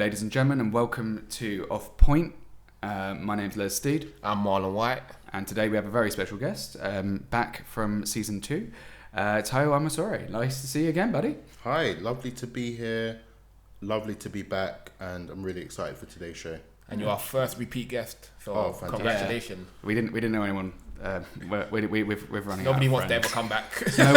ladies and gentlemen, and welcome to Off Point. My name's Les Steed. I'm Marlon White. And today we have a very special guest, back from Season 2, Tayo Amasore. Nice to see you again, buddy. Hi, lovely to be here. Lovely to be back, and I'm really excited for today's show. And you're our first repeat guest, so congratulations. Yeah. We didn't know anyone. We're running. Nobody out wants to friends. ever come back. No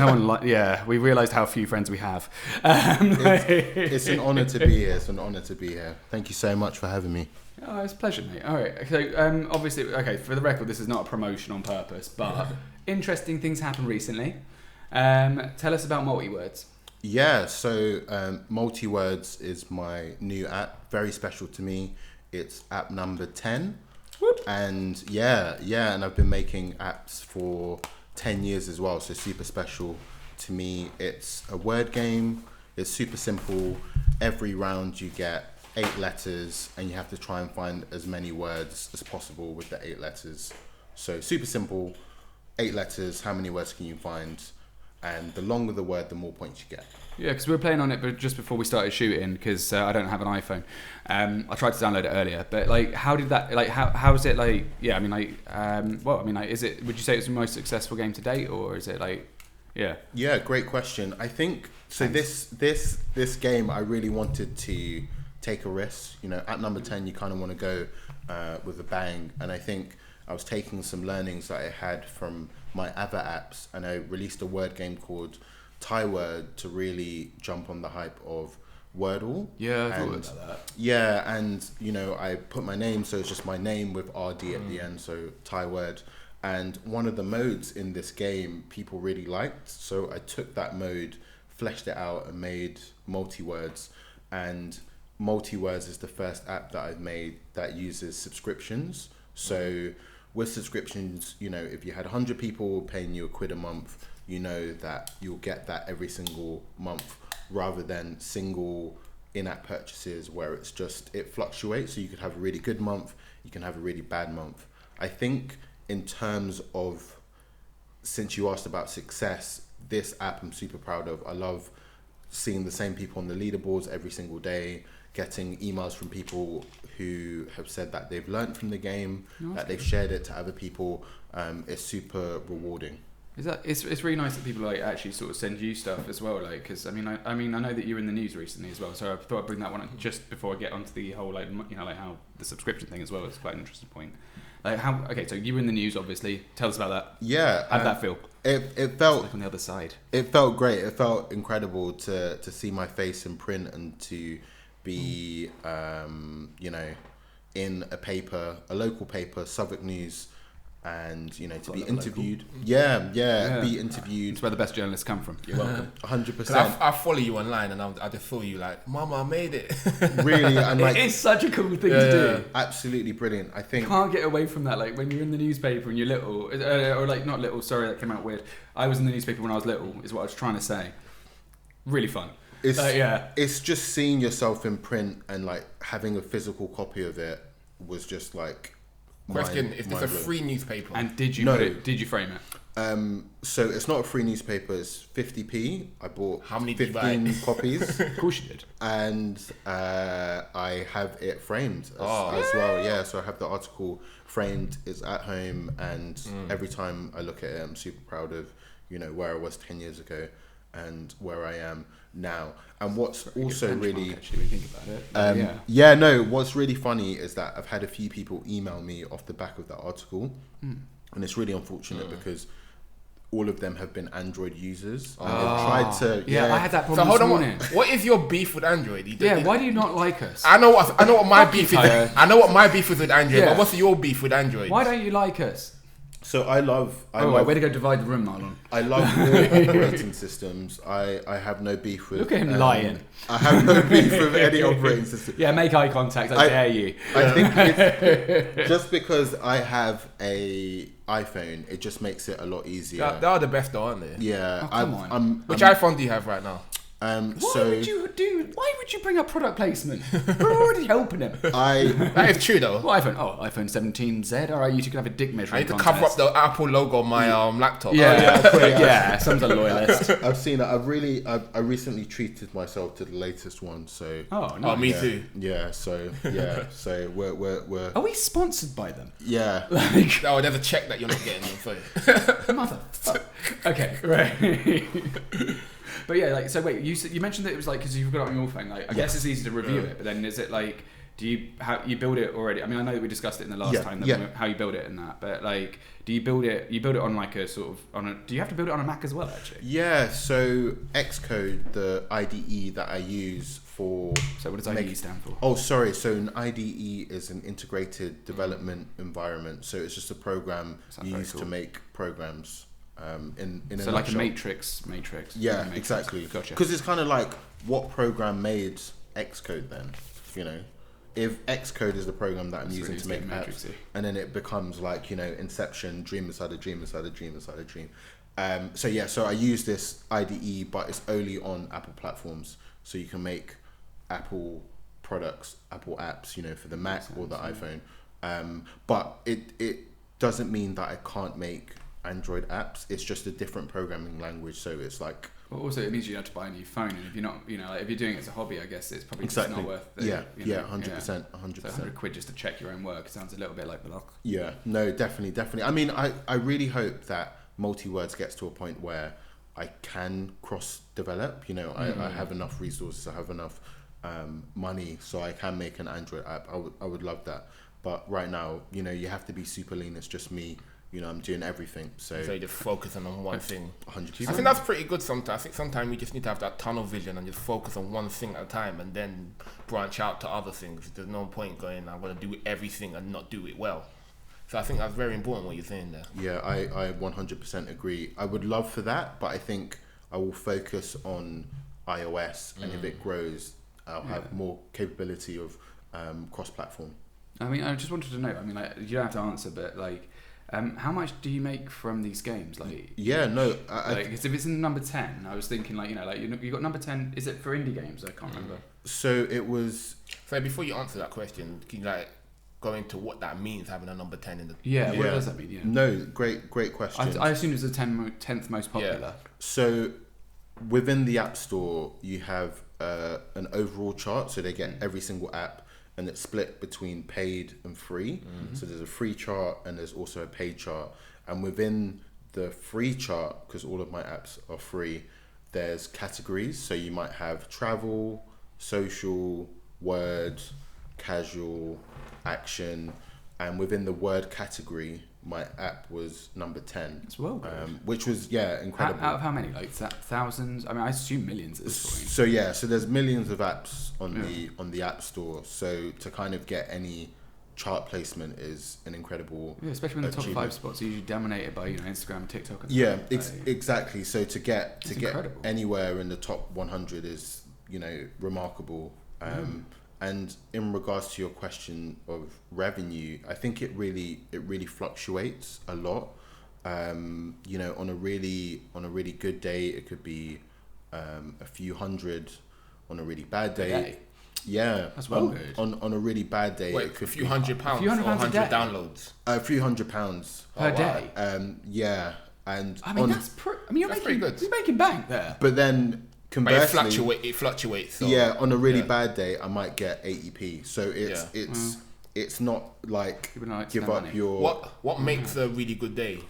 one. Yeah, we realised how few friends we have. It's an honour to be here. It's an honour to be here. Thank you so much for having me. Oh, it's a pleasure, mate. All right. So, obviously, for the record, this is not a promotion on purpose, but interesting things happened recently. Tell us about MultiWords. Yeah, so MultiWords is my new app. Very special to me. It's app number 10. Whoop. And and I've been making apps for 10 years as well, so super special to me. It's a word game. It's super simple. Every round you get 8 letters, and you have to try and find as many words as possible with the 8 letters. So super simple, 8 letters, how many words can you find? And the longer the word, the more points you get. Yeah, because we were playing on it, but just before we started shooting, because I don't have an iPhone. I tried to download it earlier, but how did that? How is it? Is it? Would you say it's the most successful game to date, or is it Yeah. Yeah, great question. I think so. Thanks. This game, I really wanted to take a risk. You know, at number 10, you kind of want to go with a bang, and I think I was taking some learnings that I had from my other apps, and I released a word game called Tyword to really jump on the hype of Wordle. Yeah, I thought about that. Yeah, and I put my name, so it's just my name with RD at the end, so Tyword. And one of the modes in this game people really liked, so I took that mode, fleshed it out, and made MultiWords. And MultiWords is the first app that I've made that uses subscriptions. So with subscriptions, if you had 100 people paying you £1 a month, you know that you'll get that every single month, rather than single in-app purchases where it fluctuates. So you could have a really good month, you can have a really bad month. I think in terms of, since you asked about success, this app I'm super proud of. I love seeing the same people on the leaderboards every single day, getting emails from people who have said that they've learned from the game, that they've shared it to other people. It's super rewarding. It's really nice that people actually sort of send you stuff as well, because I know that you're in the news recently as well, so I thought I'd bring that one up just before I get onto the whole how the subscription thing as well is quite an interesting point. So you were in the news, obviously. Tell us about that. Yeah, how did that feel? It felt on the other side. It felt great. It felt incredible to see my face in print and to be in a local paper, Southwark News. And to be interviewed, be interviewed. It's where the best journalists come from. You're welcome. 100%. I follow you online, and I just saw you Mama, I made it. Really, and it is such a cool thing to do. Absolutely brilliant. I think you can't get away from that. When you're in the newspaper and you're little, or not little. Sorry, that came out weird. I was in the newspaper when I was little. Is what I was trying to say. Really fun. It's just seeing yourself in print and having a physical copy of it was just Question: is this a free newspaper? And did you frame it? So it's not a free newspaper. It's 50p. I bought how many 15 copies. Of course you did. And I have it framed as well. Yeah, so I have the article framed. It's at home, and every time I look at it, I'm super proud of where I was 10 years ago and where I am now. And what's also really actually, when you think about it. What's really funny is that I've had a few people email me off the back of that article, and it's really unfortunate because all of them have been Android users. And they've tried to. I had that problem. So hold on, what is your beef with Android? Why do you not like us? I know what my beef is. I know what my beef is with Android. But what's your beef with Android? Why don't you like us? So I love. Way to go divide the room, Marlon. I love all operating systems. I have no beef with. Look at him lying. I have no beef with any operating system. Yeah, make eye contact. I dare you. I think it's, just because I have a iPhone, it just makes it a lot easier. They are the best, though, aren't they? Yeah. Come on. Which iPhone do you have right now? Why would you bring up product placement? We're already helping him. That is true though. What iPhone? Oh, iPhone 17Z. All right, you two can have a dick measuring I need to cover up the Apple logo on my laptop. Yeah, someone's a loyalist. I've seen it. I recently treated myself to the latest one. So. Oh, nice. Oh, me too. Yeah. So we're. Are we sponsored by them? Yeah. Like, Oh, there's a check that you're not getting. So. motherfucker. Okay, right. But yeah, like, so wait, you mentioned that it was like because you've got it on your phone. Like, I guess it's easy to review it, but then is it like, do you build it already? I mean, I know that we discussed it in the last time, how you build it and that, but like, do you build it? You build it on like a sort of do you have to build it on a Mac as well? Actually. Yeah. So Xcode, the IDE that I use for. So what does IDE stand for? Oh, sorry. So an IDE is an integrated development environment. So it's just a program you use to make programs. In a like a nutshell. matrix. Yeah, exactly. Gotcha. Because it's kind of like what program made Xcode then? You know, if Xcode is the program that I'm using to make apps, and then it becomes like, you know, Inception, dream inside a dream inside a dream inside a dream. So I use this IDE, but it's only on Apple platforms, so you can make Apple products, Apple apps, you know, for the Mac or the iPhone. But it doesn't mean that I can't make Android apps. It's just a different programming language, so it's like. Well, also it means you have to buy a new phone, and if you're not, you know, like if you're doing it as a hobby, I guess it's probably just not worth it. 100%. So £100 just to check your own work sounds a little bit like block. Yeah, no, definitely. I mean, I really hope that Multiwords gets to a point where I can cross develop. You know, I have enough resources, I have enough money, so I can make an Android app. I would love that, but right now, you know, you have to be super lean. It's just me. You know, I'm doing everything. So you're just focusing on one thing. 100%. I think that's pretty good sometimes. I think sometimes you just need to have that tunnel vision and just focus on one thing at a time and then branch out to other things. There's no point going, I'm going to do everything and not do it well. So I think that's very important what you're saying there. Yeah, I 100% agree. I would love for that, but I think I will focus on iOS, and if it grows, I'll have more capability of cross-platform. I mean, I just wanted to know, I mean, like, you don't have to answer, but like, how much do you make from these games? Like, because if it's in number 10, I was thinking like, you know, like you got number 10. Is it for indie games? I can't remember. So it was. So before you answer that question, can you like go into what that means having a number 10 in the? What does that mean? Yeah. No, great question. I assume it's the 10th most popular. Yeah. So within the App Store, you have an overall chart. So they get every single app. And it's split between paid and free. So there's a free chart and there's also a paid chart. And within the free chart, because all of my apps are free, there's categories. So you might have travel, social, word, casual, action. And within the word category, my app was number 10. It's well good. Which was, incredible. Out of how many? Like thousands? I mean, I assume millions at this point. So there's millions of apps on the App Store. So to kind of get any chart placement is an incredible especially when the top 5 spots are usually dominated by, you know, Instagram, TikTok. And exactly. So to get incredible. Anywhere in the top 100 is, you know, remarkable. And in regards to your question of revenue, I think it really fluctuates a lot. You know, on a really good day, it could be a few hundred. On a really bad day, yeah, that's well good. On a really bad day, it could be £100 or 100 downloads. A few £100 per day. And I mean you're pretty good. You're making bank there. But then. Conversely, it fluctuates. So, on a really bad day, I might get 80p. So it's not like give up money. your. What makes a really good day?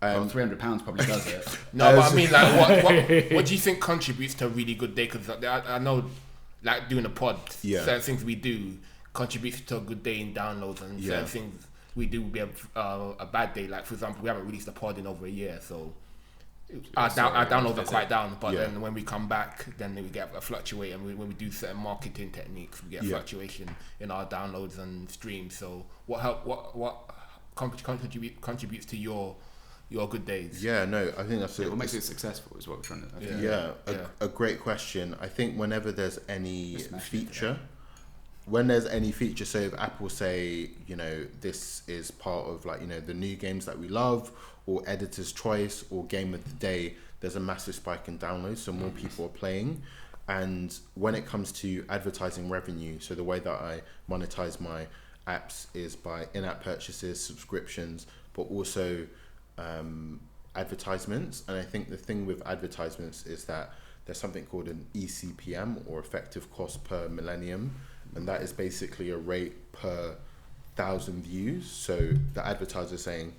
Well, £300 probably does it. No, but I mean, like, what do you think contributes to a really good day? Because I know, like doing a pod, certain things we do contributes to a good day in downloads, and certain things we do be a bad day. Like for example, we haven't released a pod in over a year, so. Our downloads are quite down, but then when we come back, then we get a fluctuate, and when we do certain marketing techniques, we get a fluctuation in our downloads and streams. So what contributes to your good days? Yeah, no, I think that's what makes it successful is what we're trying to. A great question. I think whenever there's any feature. When there's any feature, so if Apple say, you know, this is part of like, you know, the new games that we love, or editor's choice, or game of the day, there's a massive spike in downloads, so more people are playing. And when it comes to advertising revenue, so the way that I monetize my apps is by in-app purchases, subscriptions, but also advertisements. And I think the thing with advertisements is that there's something called an ECPM, or effective cost per millennium, and that is basically a rate per 1,000 views. So the advertiser is saying,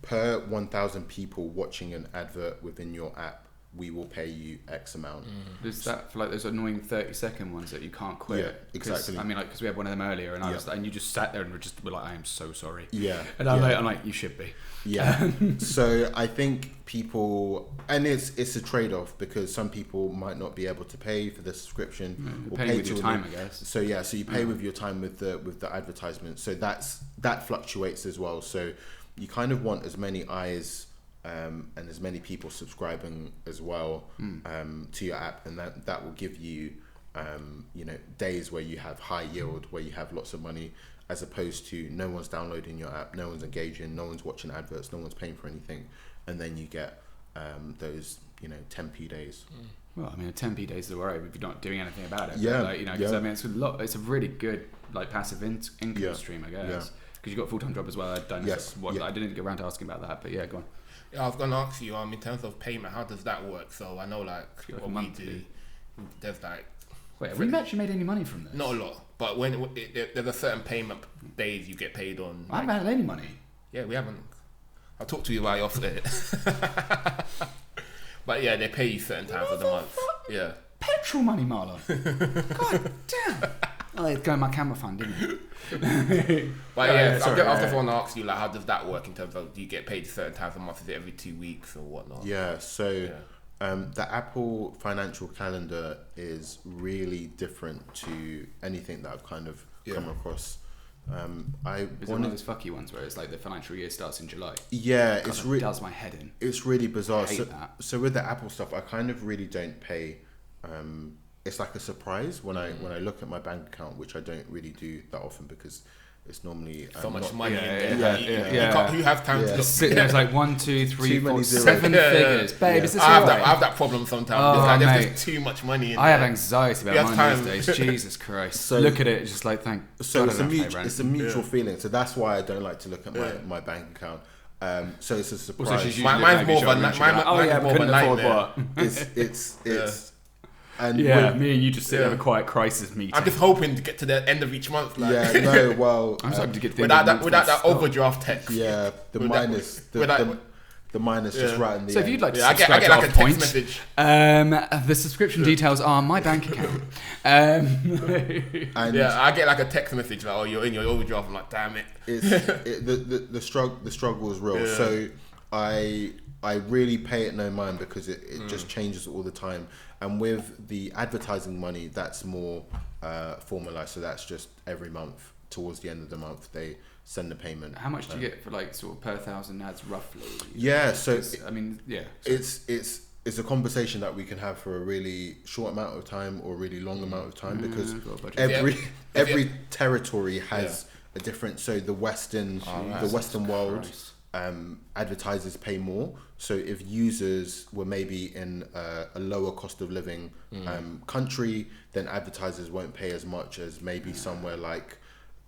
per 1,000 people watching an advert within your app, we will pay you X amount. Is that for like those annoying 30-second ones that you can't quit? Yeah, exactly. I mean, like, because we had one of them earlier, and and you just sat there and were like, I am so sorry. Yeah. And I'm like, you should be. Yeah. So I think people, and it's a trade-off, because some people might not be able to pay for the subscription, or pay with your time, I guess. So yeah, so you pay with your time with the advertisement. So that fluctuates as well. So you kind of want as many eyes and as many people subscribing as well to your app, and that will give you days where you have high yield, where you have lots of money, as opposed to no one's downloading your app, no one's engaging, no one's watching adverts, no one's paying for anything, and then you get those 10p days. Well, I mean, a 10p days is alright if you're not doing anything about it. Yeah, but, because I mean, it's a really good like passive income stream, I guess. Yeah. Because you've got a full-time job as well. I didn't get around to asking about that, but yeah, go on. Yeah, I was going to ask you, in terms of payment, how does that work? So I know, like what we do, there's like... Wait, have we actually made any money from this? Not a lot, but there's a certain payment days you get paid on. I haven't had any money. Yeah, we haven't. I'll talk to you while you're off there. But yeah, they pay you certain times of the month. Yeah. Petrol money, Marlon. God damn. Oh, it's going my camera fund, didn't it? But I was just want to ask you, like, how does that work in terms of, do you get paid certain times a month? Is it every 2 weeks or whatnot? Yeah, so the Apple financial calendar is really different to anything that I've kind of come across. Is it one of those fucky ones where it's like the financial year starts in July? Yeah, it really does my head in. It's really bizarre. I hate that. So with the Apple stuff, I kind of really don't pay. It's like a surprise when I look at my bank account, which I don't really do that often because it's normally so much money in there. Yeah. Who have time to look? There's like 1, 2, 3, 4, 7 figures. Babe, is this I alright? have that problem sometimes. There's just too much money in I there. have anxiety about money these days. Jesus Christ. So look at it, just like, thank God. It's a mutual feeling. So that's why I don't like to look at my bank account. So it's a surprise. Mine's more of a nightmare. It's and me and you just sit and have a quiet crisis meeting. I'm just hoping to get to the end of each month. I'm starting to get without that overdraft text. Yeah, the minus just right in the So end. if you'd like to I get like a text message. The subscription details are my bank account. I get like a text message like, oh, you're in your overdraft. I'm like, damn it. The struggle is real. Yeah. So I really pay it no mind because it just changes all the time. And with the advertising money, that's more formalized. So that's just every month, towards the end of the month, they send the payment. How much do you get for like sort of per 1,000 ads roughly? Yeah, so it's a conversation that we can have for a really short amount of time or a really long amount of time because every territory has a different. So the Western world. Advertisers pay more. So if users were maybe in a lower cost of living country, then advertisers won't pay as much as maybe somewhere like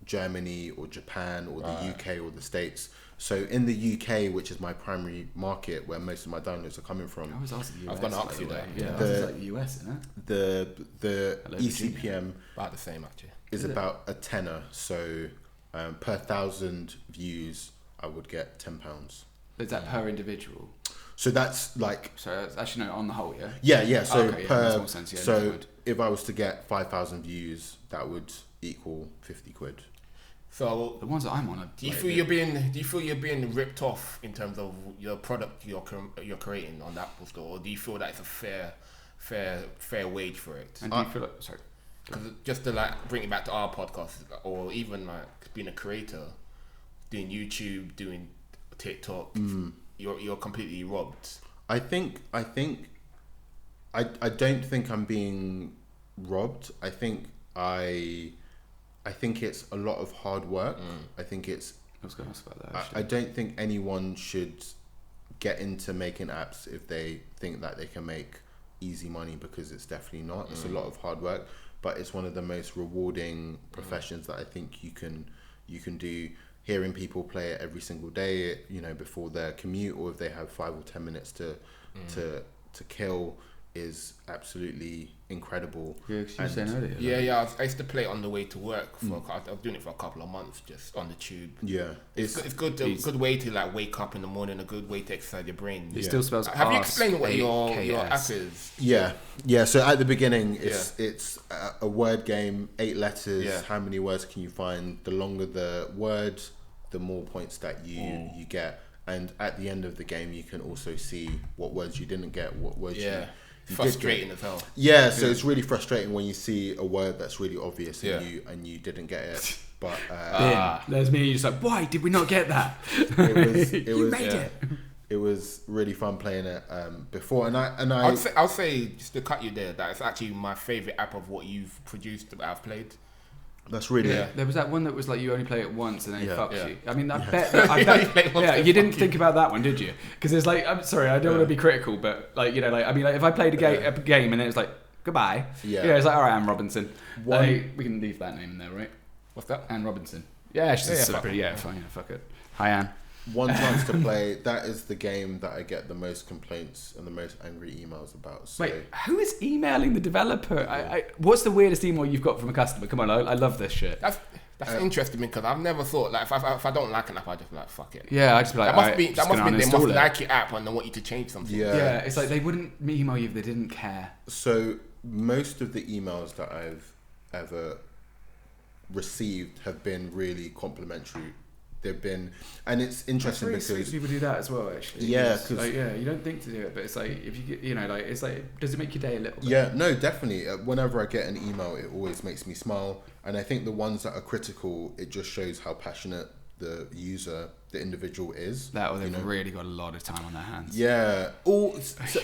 Germany or Japan or the UK or the States. So in the UK, which is my primary market where most of my downloads are coming from, I was asking the US. I was going to ask you that. Yeah, it's like the US, isn't it? The ECPM about the same actually is about a tenner. So per 1,000 views, I would get £10. Is that per individual? So that's like. So that's actually no, on the whole, yeah. Yeah. So makes more sense, yeah, so if I was to get 5,000 views, that would equal £50. So the ones that I'm on, do you feel you're being ripped off in terms of your product you're creating on the Apple Store, or do you feel that it's a fair wage for it? And do you feel like because just to like bring it back to our podcast, or even like being a creator, doing YouTube, doing TikTok, you're completely robbed. I don't think I'm being robbed. I think it's a lot of hard work. I think it's. I was going to ask about that. I don't think anyone should get into making apps if they think that they can make easy money, because it's definitely not. It's a lot of hard work, but it's one of the most rewarding professions that I think you can do. Hearing people play it every single day, you know, before their commute, or if they have 5 or 10 minutes to kill, is absolutely incredible. Yeah, 'cause you were saying earlier. Yeah. I used to play it on the way to work. I was doing it for a couple of months, just on the tube. Yeah, it's good. A good way to like wake up in the morning. A good way to exercise your brain. It still spells. Have you explained what your app is? Yeah. So at the beginning, it's a word game, 8 letters. Yeah. How many words can you find? The longer the word, the more points that you get. And at the end of the game, you can also see what words you didn't get, what words you frustrating as hell. Yeah, so it's really frustrating when you see a word that's really obvious and you didn't get it. But there's me. You're just like, why did we not get that? It was really fun playing it before, and I'll say just to cut you there, that it's actually my favorite app of what you've produced that I've played. That's really There was that one that was like you only play it once and then it fucks you. I mean, I bet you didn't think about that one, did you? Because it's like, I'm sorry, I don't want to be critical, but like, you know, like, I mean, like, if I played a game and then it's like goodbye, it's like, all right, Anne Robinson. We can leave that name in there, right? What's that? Anne Robinson. Yeah, she's a celebrity. Fine, fuck it. Hi, Anne. One chance to play. That is the game that I get the most complaints and the most angry emails about. So. Wait, who is emailing the developer? What's the weirdest email you've got from a customer? Come on, I love this shit. That's interesting, because I've never thought, like, if I don't like an app, I just be like, fuck it. Yeah, I just be like, that must mean they must like your app and they want you to change something. Yeah, it's like they wouldn't email you if they didn't care. So most of the emails that I've ever received have been really complimentary. They've been, and it's interesting because sweet people do that as well. Actually, because like, you don't think to do it, but it's like if you get, you know, like it's like, does it make your day a little bit? Yeah, no, definitely. Whenever I get an email, it always makes me smile, and I think the ones that are critical, it just shows how passionate the user, the individual is. That, or they've really got a lot of time on their hands. Yeah, or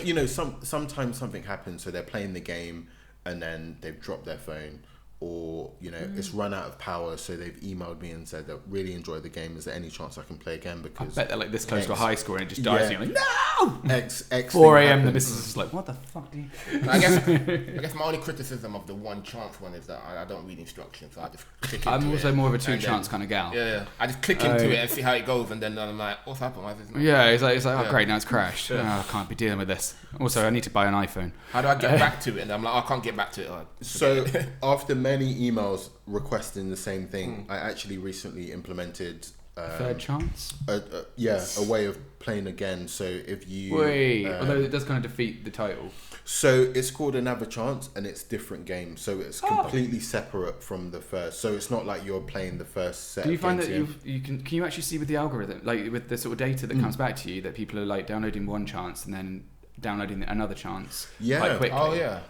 you know, sometimes something happens, so they're playing the game and then they've dropped their phone. Or, you know, it's run out of power, so they've emailed me and said that really enjoy the game. Is there any chance I can play again? Because I bet they're like this close to a high score and it just dies. And you're like, no! X 4 a.m. The missus is like, what the fuck do you? I guess my only criticism of the one chance one is that I don't read instructions, so I just click into it. I'm also more of a 2 chance kind of gal. Yeah. I just click into it and see how it goes, and then I'm like, what's happened? Why is this it's like, oh great, now it's crashed. I can't be dealing with this. Also, I need to buy an iPhone. How do I get back to it? And I'm like, I can't get back to it. So after many emails requesting the same thing, I actually recently implemented third chance. A way of playing again. So if you although it does kind of defeat the title. So it's called Another Chance, and it's different games. So it's completely separate from the first. So it's not like you're playing the first set. Do you find that you can you actually see with the algorithm, like with the sort of data that comes back to you, that people are like downloading one chance and then downloading another chance quite quickly? Oh yeah.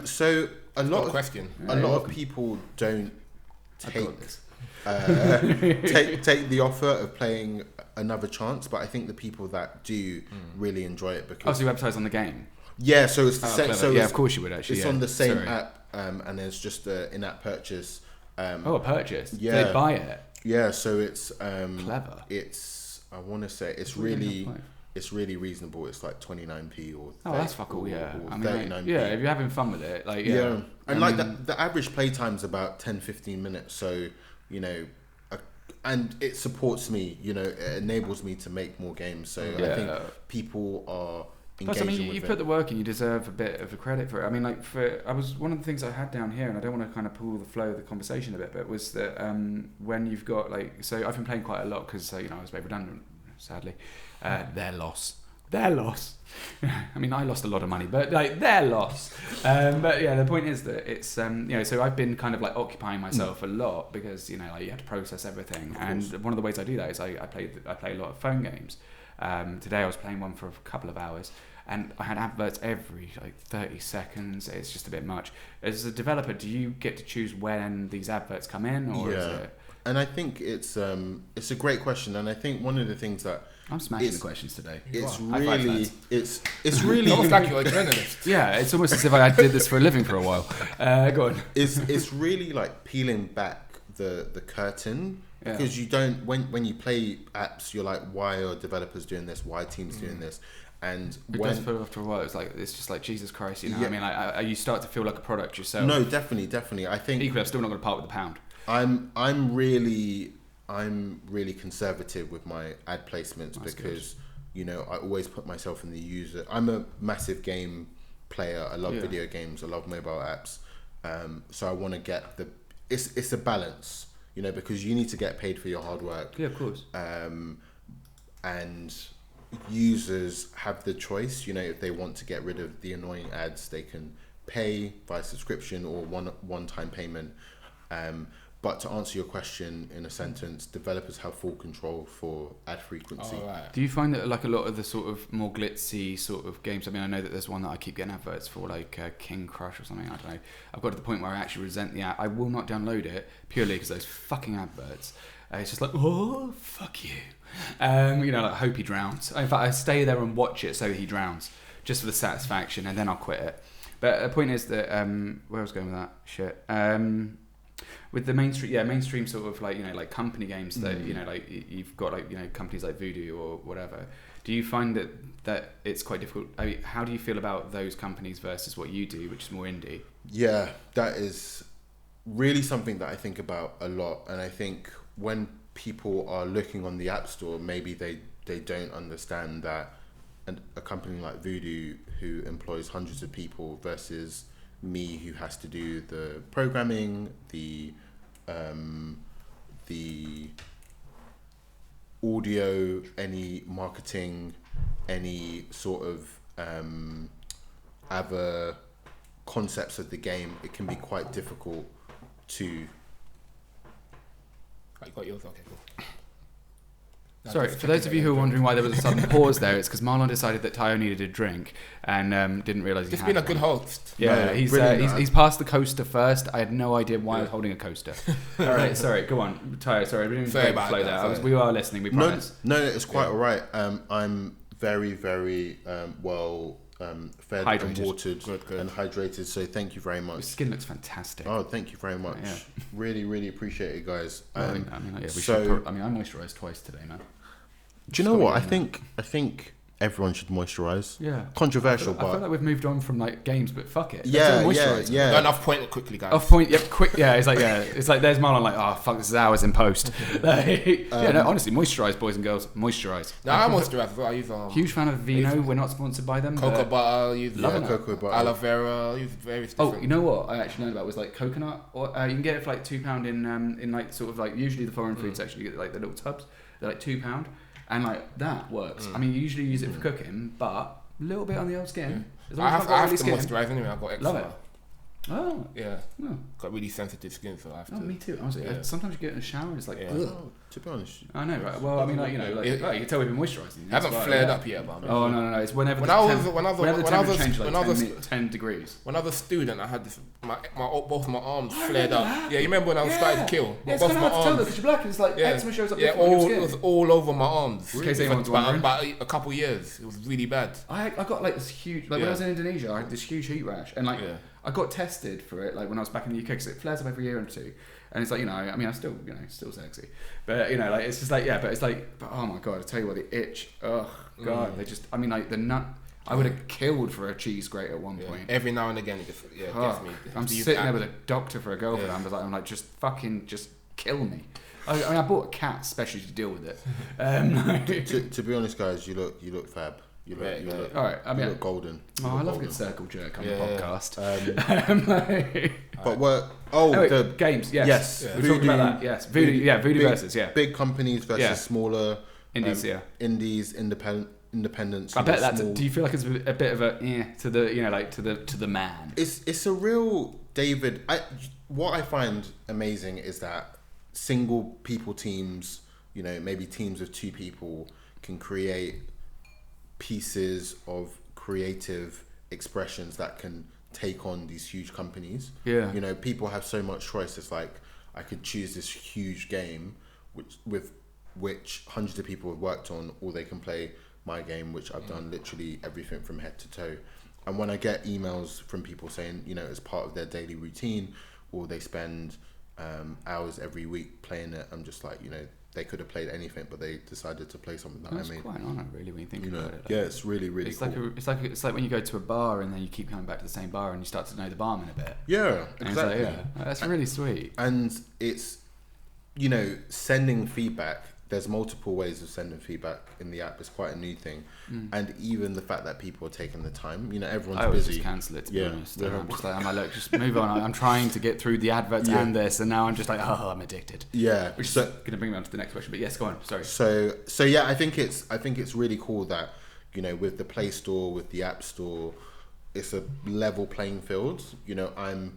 So a lot of people don't take the offer of playing Another Chance, but I think the people that do really enjoy it because so you advertise on the game. Yeah, so it's the same. So of course you would actually. It's on the same app, and there's just an in-app purchase. A purchase. Yeah, they buy it. Yeah, so it's clever. I want to say it's really reasonable. It's like 29p or 30, that's fuck all. Yeah, or I mean, 39p. if you're having fun with it, like and like the average play time's about 10-15 minutes. So you know. And it supports me, you know, it enables me to make more games. So I think people are engaging with it. Plus, I mean, you put the work in, you deserve a bit of a credit for it. I mean, like, one of the things I had down here, and I don't want to kind of pull the flow of the conversation a bit, but was that when you've got, like, so I've been playing quite a lot because, you know, I was made redundant, sadly. Their loss. I mean, I lost a lot of money, but like their loss. But yeah, the point is that it's you know, so I've been kind of like occupying myself a lot because, you know, like you have to process everything, and one of the ways I do that is I play a lot of phone games. Today I was playing one for a couple of hours, and I had adverts every like 30 seconds. It's just a bit much. As a developer, do you get to choose when these adverts come in, or is it? And I think it's a great question, and I think one of the things that I'm smashing the questions today. It's really almost like you're a journalist. Yeah, it's almost as if I did this for a living for a while. Go on. It's really like peeling back the curtain, because you don't when you play apps, you're like, why are developers doing this? Why are teams doing this? And it does feel after a while. It's just like Jesus Christ, you know. I mean, like you start to feel like a product yourself. No, definitely. I think equally, I'm still not going to part with the pound. I'm really conservative with my ad placements because you know I always put myself in the user. I'm a massive game player. I love video games. I love mobile apps. So I want to get it's a balance, you know, because you need to get paid for your hard work. Yeah, of course. And users have the choice, you know, if they want to get rid of the annoying ads, they can pay via subscription or one-time payment. But to answer your question in a sentence, developers have full control for ad frequency. Right. Do you find that like a lot of the sort of more glitzy sort of games, I mean, I know that there's one that I keep getting adverts for, like King Crush or something, I don't know. I've got to the point where I actually resent the ad. I will not download it purely because those fucking adverts. It's just like, oh, fuck you. You know, like, hope he drowns. In fact, I stay there and watch it so he drowns, just for the satisfaction, and then I'll quit it. But the point is that, where I was going with that shit, with the mainstream sort of like, you know, like company games that, you know, like you've got like, you know, companies like Voodoo or whatever. Do you find that it's quite difficult? I mean, how do you feel about those companies versus what you do, which is more indie? Yeah, that is really something that I think about a lot, and I think when people are looking on the App Store, maybe they don't understand that a company like Voodoo, who employs hundreds of people, versus me, who has to do the programming, the audio, any marketing, any sort of other concepts of the game, it can be quite difficult to... You got yours? Okay, cool. Sorry, for those of you who are wondering why there was a sudden pause there, it's because Marlon decided that Tayo needed a drink and didn't realise he had Just been a good host. Yeah, No, he's passed the coaster first. I had no idea why I was holding a coaster. All right, sorry, go on. Tayo, sorry, we didn't Sorry break the about flow that, there. We are listening, we promise. No, it's quite all right. I'm very, very well fed Hydrated. and watered Good. and hydrated, so thank you very Your much. skin looks fantastic. Oh, thank you very much. Yeah. Really, really appreciate it, guys. I moisturised twice today, man. Do you know what? I think everyone should moisturize. Yeah. Controversial, I feel like we've moved on from like games, but fuck it. Yeah. Got enough point quickly, guys. Off point, yeah, quick, yeah. It's like there's Marlon like, oh fuck, this is hours in post. Honestly, moisturise, boys and girls, moisturise. No, I moisturise as well. I use huge fan of Vino. We're not sponsored by them. cocoa butter. I use cocoa butter, aloe vera. I use various different. Oh, you know what I actually learned about was like coconut. Or you can get it for like £2 in like sort of like usually the foreign food section. You get like the little tubs. They're like £2. And like that works. I mean, you usually use it for cooking, but a little bit on the old skin. As long I as have, not I have really to skin. moisturise anyway. I've got eczema. Love it. Oh. Yeah. Oh. Got really sensitive skin, so I have to. Oh, me too. Honestly, Yeah. sometimes you get in the shower and it's like, Yeah. ugh. Oh, to be honest. I know, right? Well, I mean, like, you know, like, you can tell we've been moisturising. It hasn't flared up yet, but Oh no! It's whenever When the I was- temp- when I was- whenever the when I was- temperature changes when like I was- 10 degrees. when I was a student, I had this. Both my arms flared up. Yeah, you remember when I was starting to kill? Yeah, it's Both kind of my hard to tell though arms. because you're black and it's like eczema shows up Yeah, different on it your was skin. all over my arms. In case For anyone's about wondering. a couple of years. It was really bad. I got like this huge, like when I was in Indonesia, I had this huge heat rash, and like Yeah. I got tested for it, like when I was back in the UK, because it flares up every year or two, and it's like, you know, I mean, I'm still, you know, still sexy, but you know, like it's just like, yeah, but it's like, but oh my god, I tell you what, the itch, oh god, they just, I mean, like the nut, I would have killed for a cheese grate at one point. Every now and again, it just gets me. I'm sitting there with a doctor for a girlfriend. I'm like, just fucking, just kill me. I mean, I bought a cat especially to deal with it. To be honest, guys, you look fab. You look all right. I mean, you look golden. I love a good circle jerk on the podcast. But what? The games. Yes. Yes. We talked about that. Yes. Voodoo big, versus big companies versus Yeah. smaller indies. indies, independents. I bet that's. small. Do you feel like it's a bit of a to the, you know, like to the man? It's a real David. What I find amazing is that single people teams, you know, maybe teams of 2 people, can create pieces of creative expressions that can take on these huge companies. Yeah. You know, people have so much choice. It's like I could choose this huge game which hundreds of people have worked on, or they can play my game, which I've done literally everything from head to toe. And when I get emails from people saying, you know, as part of their daily routine, or they spend hours every week playing it, I'm just like, you know, they could have played anything, but they decided to play something that That's I made. quite an honour, really, when you think about it. Like, yeah, it's really, really it's cool. It's like when you go to a bar and then you keep coming back to the same bar and you start to know the barman a bit. Yeah, And exactly. it's like, yeah, that's really sweet. And it's, you know, sending feedback. There's multiple ways of sending feedback in the app. It's quite a new thing. And even the fact that people are taking the time, you know, everyone's I always busy. just cancel it, to be honest. Yeah. I'm just like, look, just move on. I'm trying to get through the adverts and this, and now I'm just like, oh, I'm addicted. Yeah. Which is going to bring me on to the next question. But yes, go on. Sorry. So yeah, I think it's really cool that, you know, with the Play Store, with the App Store, it's a level playing field. You know, I'm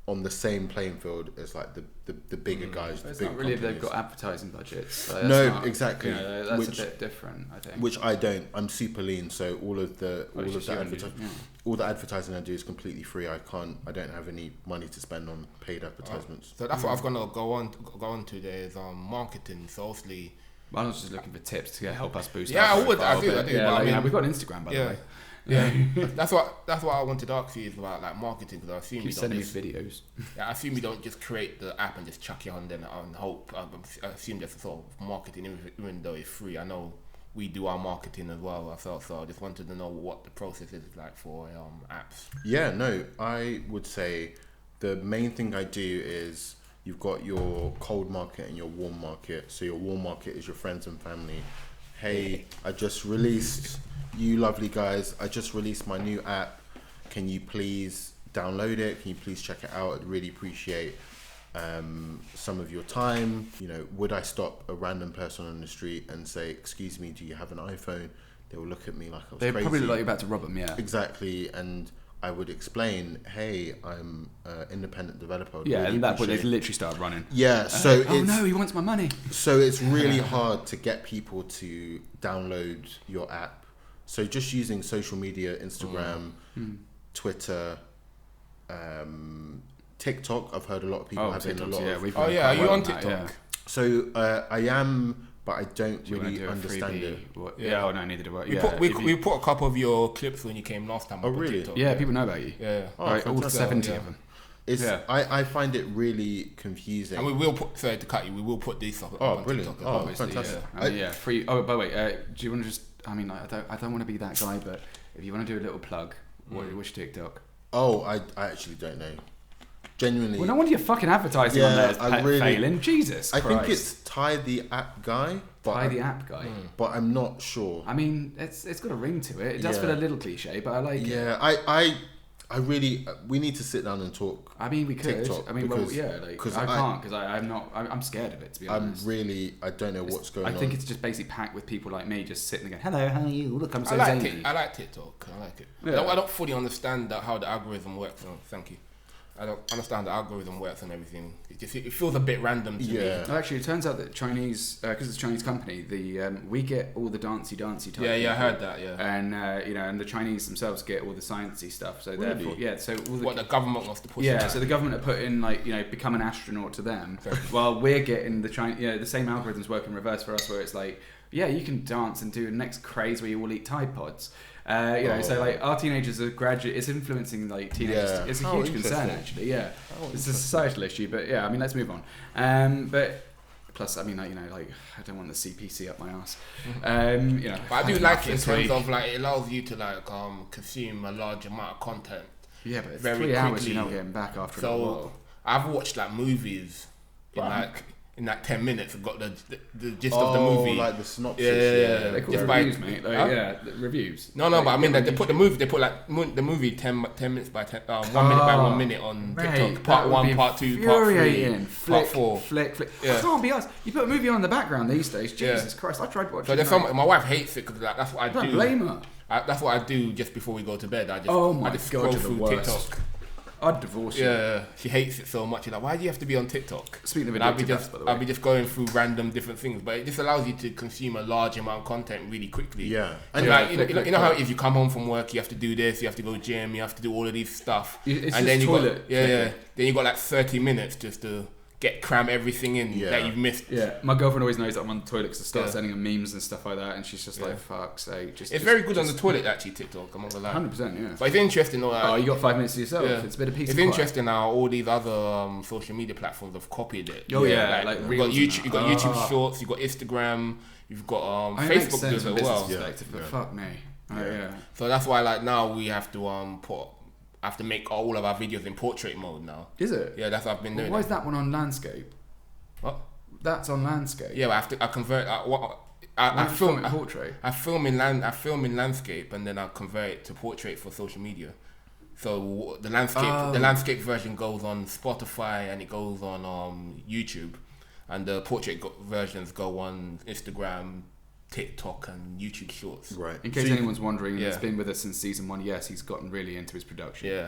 on the same playing field as like the bigger guys. It's the not big really if they've companies. got advertising budgets. So No, not, exactly. You know, that's a bit different, I think. Which I don't. I'm super lean, so all of the Yeah. all the advertising I do is completely free. I don't have any money to spend on paid advertisements. So that's what I was gonna go on to. There's marketing. So obviously, I was just looking for tips to help us boost. Yeah, our I would. profile I do. a bit. Yeah, Like, I mean, we've got an Instagram, by the way. Yeah, that's what I wanted to ask you is about like marketing, because I assume Keep you don't sending me just, videos. yeah, I assume you don't just create the app and just chuck it on then and hope. I assume there's a sort of marketing, even though it's free. I know we do our marketing as well ourselves, so I just wanted to know what the process is like for apps. Yeah, no, I would say the main thing I do is you've got your cold market and your warm market. So your warm market is your friends and family. Hey, I just released, you lovely guys, I just released my new app. Can you please download it? Can you please check it out? I'd really appreciate some of your time. You know, would I stop a random person on the street and say, excuse me, do you have an iPhone? They will look at me like I was They crazy. probably look like you're about to rob them, yeah. Exactly, and I would explain, hey, I'm an independent developer. I'd Yeah, really and at that point they appreciate- literally started running. Yeah, so Oh it's no, he wants my money. so it's really hard to get people to download your app. So just using social media, Instagram, Twitter, TikTok. I've heard a lot of people having a lot of. Are you on TikTok? So I am, but I don't Do you really wanna do a understand freebie? it. Yeah, oh no, neither do I. We Yeah, put if you- we put a couple of your clips when you came last time. Oh, up on really? TikTok. yeah, people know about you. Yeah. Oh, Right, all fantastic. 70 Yeah. of them. It's Yeah. I find it really confusing. And we will put. Sorry to cut you. We will put these stuff. Oh, on brilliant. TikTok as Oh, well. Obviously, fantastic. yeah. I mean, yeah, free. Oh, by the way, do you want to just? I mean, like, I don't want to be that guy, but if you want to do a little plug, which TikTok? Oh, I actually don't know. Genuinely. Well, no wonder you're fucking advertising on Yeah, there. It's I really- failing. Jesus I Christ. think it's Ty the app guy, but Ty the app guy. but I'm not sure. I mean, it's got a ring to it. It does Yeah. feel a little cliche, but I like it. Yeah, I really we need to sit down and talk. I mean, we could. TikTok, I mean, well, because- yeah, like, 'cause I can't because I'm not. I'm scared of it, to be honest. I don't know what's going on. I think it's just basically packed with people like me, just sitting there going, "Hello, how are you? Look, I'm so I like zany." it. I like TikTok. I like it. Yeah. I don't fully understand how the algorithm works. No, thank you. I don't understand the algorithm works and everything. It feels a bit random to me. Well, actually, it turns out that Chinese, because it's a Chinese company, we get all the dancey type. Yeah, I people. heard that. Yeah. And and the Chinese themselves get all the sciencey stuff. So Really? therefore, yeah. So all the What the government wants to push. yeah, it so the government are putting become an astronaut to them, Fair. while we're getting the same algorithms work in reverse for us, where it's like, yeah, you can dance and do the next craze where you all eat Tide Pods. So like our teenagers are it's influencing like teenagers. Yeah. It's a Oh, huge concern interesting. actually. Yeah, Oh, it's a societal issue, but yeah, I mean, let's move on. But plus, I mean, I don't want the CPC up my ass. But I do like it in this terms week. of like it allows you to consume a large amount of content. Yeah, but it's very 3 hours quickly. you're not getting back after a while. So I've watched like movies in 10 minutes. I've got the gist of the movie. like the synopsis. Yeah. They call Just it by- reviews, mate. Like, Huh? yeah, the reviews. No, Like, but I mean get they put the movie. They put like the movie 10 minutes by 10, 1 minute by 1 minute on Mate, TikTok. Part that would 1, be part 2, part 3, infuriating. part 4. Flick. Yeah. I can't be asked. You put a movie on in the background these days. Yeah. Jesus Christ, I tried watching. So there's like, some. My wife hates it because that's what I don't do. blame her. That's what I do just before we go to bed. I just Oh my I just God, scroll you're the through worst. TikTok. I'd divorce you. Yeah, she hates it so much. She's like, why do you have to be on TikTok? Speaking of And I'll be addictive just, apps, by the way. I'll be just going through random different things, but it just allows you to consume a large amount of content really quickly. Yeah. And Yeah, like, flick, you know how it is, you come home from work, you have to do this, you have to go gym, you have to do all of these stuff. It's and just then you toilet got, yeah, flicking. then you got like 30 minutes just to cram everything in that you've missed. Yeah, my girlfriend always knows that I'm on the toilet because I start sending her memes and stuff like that, and she's just like, "Fuck's sake!" It's very good on the toilet actually. TikTok, I'm not gonna lie. 100%, yeah. But it's interesting. Oh, you got 5 minutes to yourself. Yeah. It's a bit of peace. It's and interesting how all these other social media platforms have copied it. Oh yeah, like you've got YouTube, you've got YouTube Shorts, you've got Instagram, you've got Facebook does it as well. But fuck me. Yeah. So that's why like now we have to have to make all of our videos in portrait mode now. Is it? Yeah, that's what I've been doing. Why is that one on landscape? What? That's on landscape. Yeah, but I convert. I film in portrait. I film in landscape, and then I convert it to portrait for social media. So the landscape version goes on Spotify and it goes on YouTube, and the portrait versions go on Instagram, TikTok, and YouTube Shorts. Right. In case anyone's wondering, he's been with us since season 1. Yes, he's gotten really into his production. Yeah.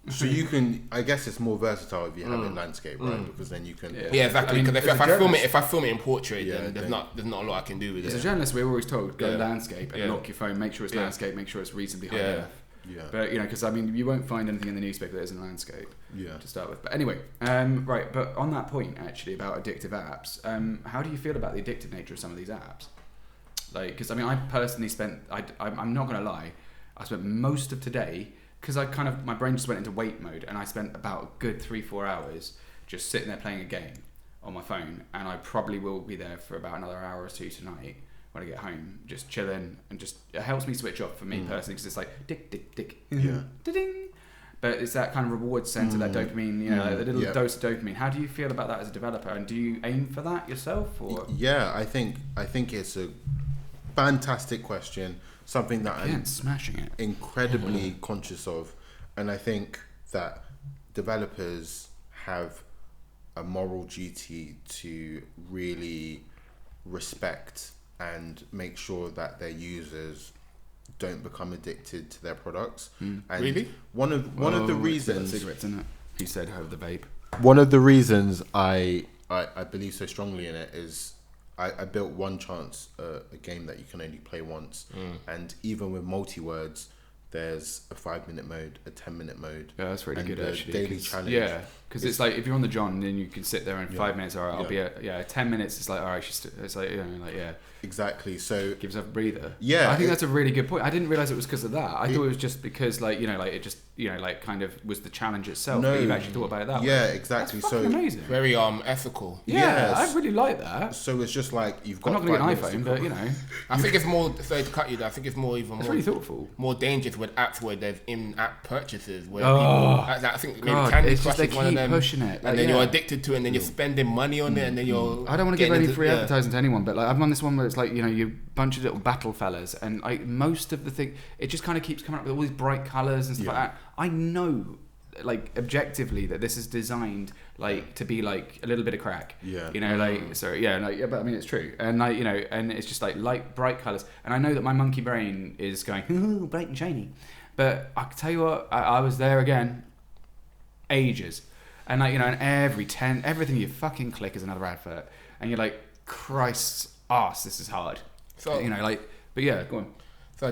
So you can, I guess it's more versatile if you have it in landscape, right? Because then you can. Yeah, exactly. Because if I film it in portrait, then there's not a lot I can do with it. As a journalist, we're always told go landscape and lock your phone. Make sure it's landscape. Make sure it's reasonably high def. Yeah. But because I mean, you won't find anything in the newspaper that isn't landscape. Yeah. To start with. But anyway, right. But on that point, actually, about addictive apps, how do you feel about the addictive nature of some of these apps? Like, because I mean, I personally spent. I'm not gonna lie. I spent most of today. Because my brain just went into wait mode, and I spent about a good 3-4 hours just sitting there playing a game on my phone, and I probably will be there for about another hour or 2 tonight when I get home, just chilling, and just it helps me switch off for me personally, because it's like dick, ding. But it's that kind of reward center, that dopamine, like the little dose of dopamine. How do you feel about that as a developer, and do you aim for that yourself? Or Yeah, I think it's a fantastic question. Something that I'm smashing it. Incredibly conscious of, and I think that developers have a moral duty to really respect and make sure that their users don't become addicted to their products. And really, one of the reasons cigarettes, isn't it? He said, "Have the vape." One of the reasons I believe so strongly in it is. I built One Chance, a game that you can only play once, and even with multi-words, there's a 5-minute mode, a 10-minute mode. Yeah, that's really good actually. Daily challenge. Yeah, because it's like if you're on the John, then you can sit there in 5 minutes. All right, I'll be 10 minutes. It's like all right, it's like exactly. So gives up a breather. Yeah, I think that's a really good point. I didn't realize it was because of that. I thought it was just because it just kind of was the challenge itself. No, but you've actually thought about it that way. Yeah, exactly. That's amazing. Very ethical. Yeah, I really like that. So it's just like you've got. I'm not going to get an iPhone, but I think it's more. Sorry to cut you. I think it's more It's really thoughtful. More dangerous with apps where there's in-app purchases where people. I think maybe Candy Crush is one of them. Pushing it, and then you're addicted to it, and then you're spending money on it, and then you're. I don't want to give any free advertising to anyone, but I'm on this one where it's like you bunch of little battle fellas, and most of the thing, it just kind of keeps coming up with all these bright colours and stuff like that. I know, objectively, that this is designed to be like a little bit of crack. Yeah. But I mean it's true, and and it's just light bright colours, and I know that my monkey brain is going ooh, bright and shiny, but I can tell you what, I was there again, ages, and and everything you fucking click is another advert, and you're like, Christ's arse, this is hard. So but yeah, go on. So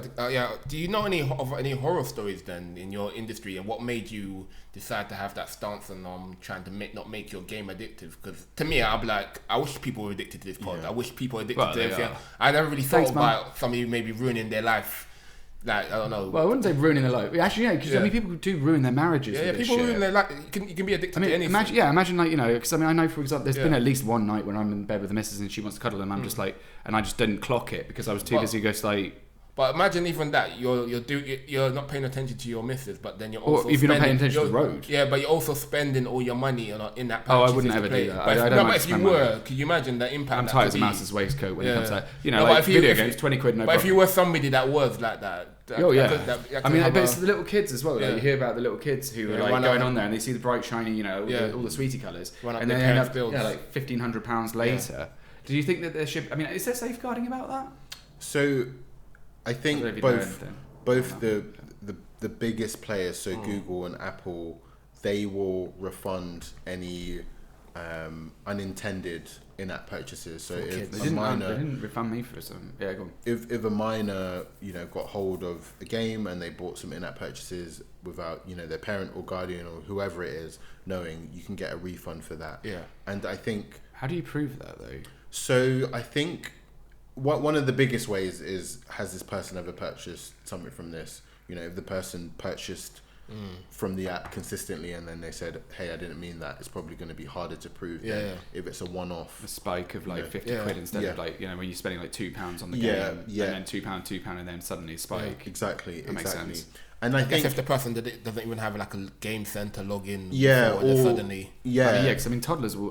do you know any horror stories then in your industry, and what made you decide to have that stance on trying to not make your game addictive? Because to me, I'm like, I wish people were addicted to this pod. I wish people were addicted to everything. I never really thought about somebody maybe ruining their life. Like, I don't know. Well, I wouldn't say ruining their life. Actually, because people do ruin their marriages. Yeah, people ruin their life. You can be addicted to anything. Imagine because I know, for example, there's been at least one night when I'm in bed with the missus and she wants to cuddle, and I'm just and I just didn't clock it because I was too busy But imagine even that you're not paying attention to your missus, but then you're also if you're not paying attention to the road. Yeah, but you're also spending all your money in that. I wouldn't ever do that. But if you were, could you imagine the impact? I'm tight as a mouse's waistcoat when it comes to video games, 20 quid. No. But if you were somebody that was like that. But it's the little kids as well. You hear about the little kids who are going on there and they see the bright, shiny, all the sweetie colours, and then they end up £1,500 later. Do you think that there should? I mean, is there safeguarding about that? So, I think both the biggest players, so Google and Apple, they will refund any unintended in-app purchases. So if they a didn't minor, refund me for some. Yeah, go on. if a minor, got hold of a game and they bought some in-app purchases without, their parent or guardian or whoever it is knowing, you can get a refund for that. Yeah. And I think... How do you prove that, though? So I think one of the biggest ways is, has this person ever purchased something from this? If the person purchased from the app consistently and then they said, hey, I didn't mean that, it's probably going to be harder to prove than if it's a one-off. A spike of 50 quid instead of when you're spending £2 on the game and then £2 and then suddenly a spike. Exactly. That makes sense. And I think if the person doesn't even have like a game center login, or suddenly, because toddlers will.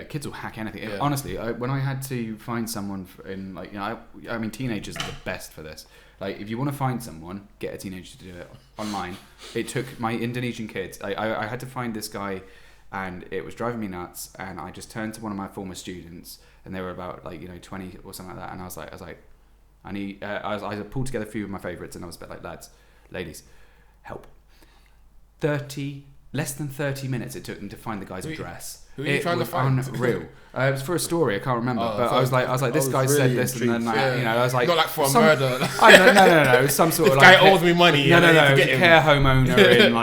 Kids will hack anything. Yeah. Honestly, when I had to find someone in teenagers are the best for this. Like, if you want to find someone, get a teenager to do it online. It took my Indonesian kids. I had to find this guy, and it was driving me nuts. And I just turned to one of my former students, and they were about 20 or something like that. And I was like, I pulled together a few of my favourites, and I was a bit like, lads, ladies, help. Less than 30 minutes it took them to find the guy's address. Who are you trying to find? Unreal. It was for a story, I can't remember. But I was like, this guy said this, and then I was like, not like for a murder. No. It was some sort this of guy owes me money. No. It was a care home owner in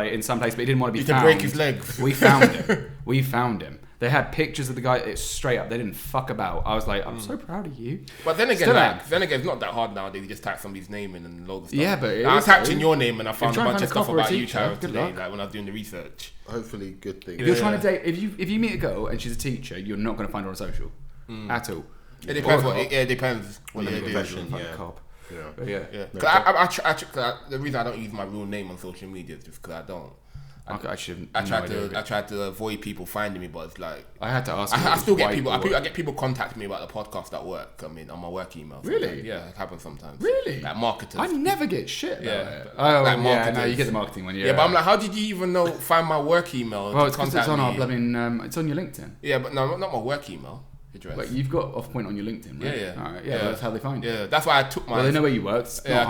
in some place, but he didn't want to be found. To break his legs. We found him. They had pictures of the guy. It's straight up. They didn't fuck about. I was like, I'm so proud of you. But then again, it's not that hard nowadays. You just type somebody's name in and load the stuff. Yeah, but I typed in your name and I found a bunch of stuff copper about you, teacher, child, good today. luck. Like when I was doing the research. Hopefully, good thing. If you're trying to date, if you meet a girl and she's a teacher, you're not going to find her on social at all. It depends. It depends what you do. Profession, Cop. Yeah. The reason I don't use my real name on social media is just because I don't. I shouldn't. I tried to avoid people finding me, but it's like I had to ask. I still get people. I get people contact me about the podcast at work. On my work email. Really? Sometimes. Yeah, it happens sometimes. Really? Like marketers. I never get shit. Yeah. No, you get the marketing one. Yeah, but I'm like, how did you even find my work email? Well, it's because it's on our blooming. It's on your LinkedIn. Yeah, but no, not my work email address. Like, you've got Off Point on your LinkedIn, right? Yeah. All right. Yeah, that's how they find you. Yeah, that's why I took my. Well, they know where you work. I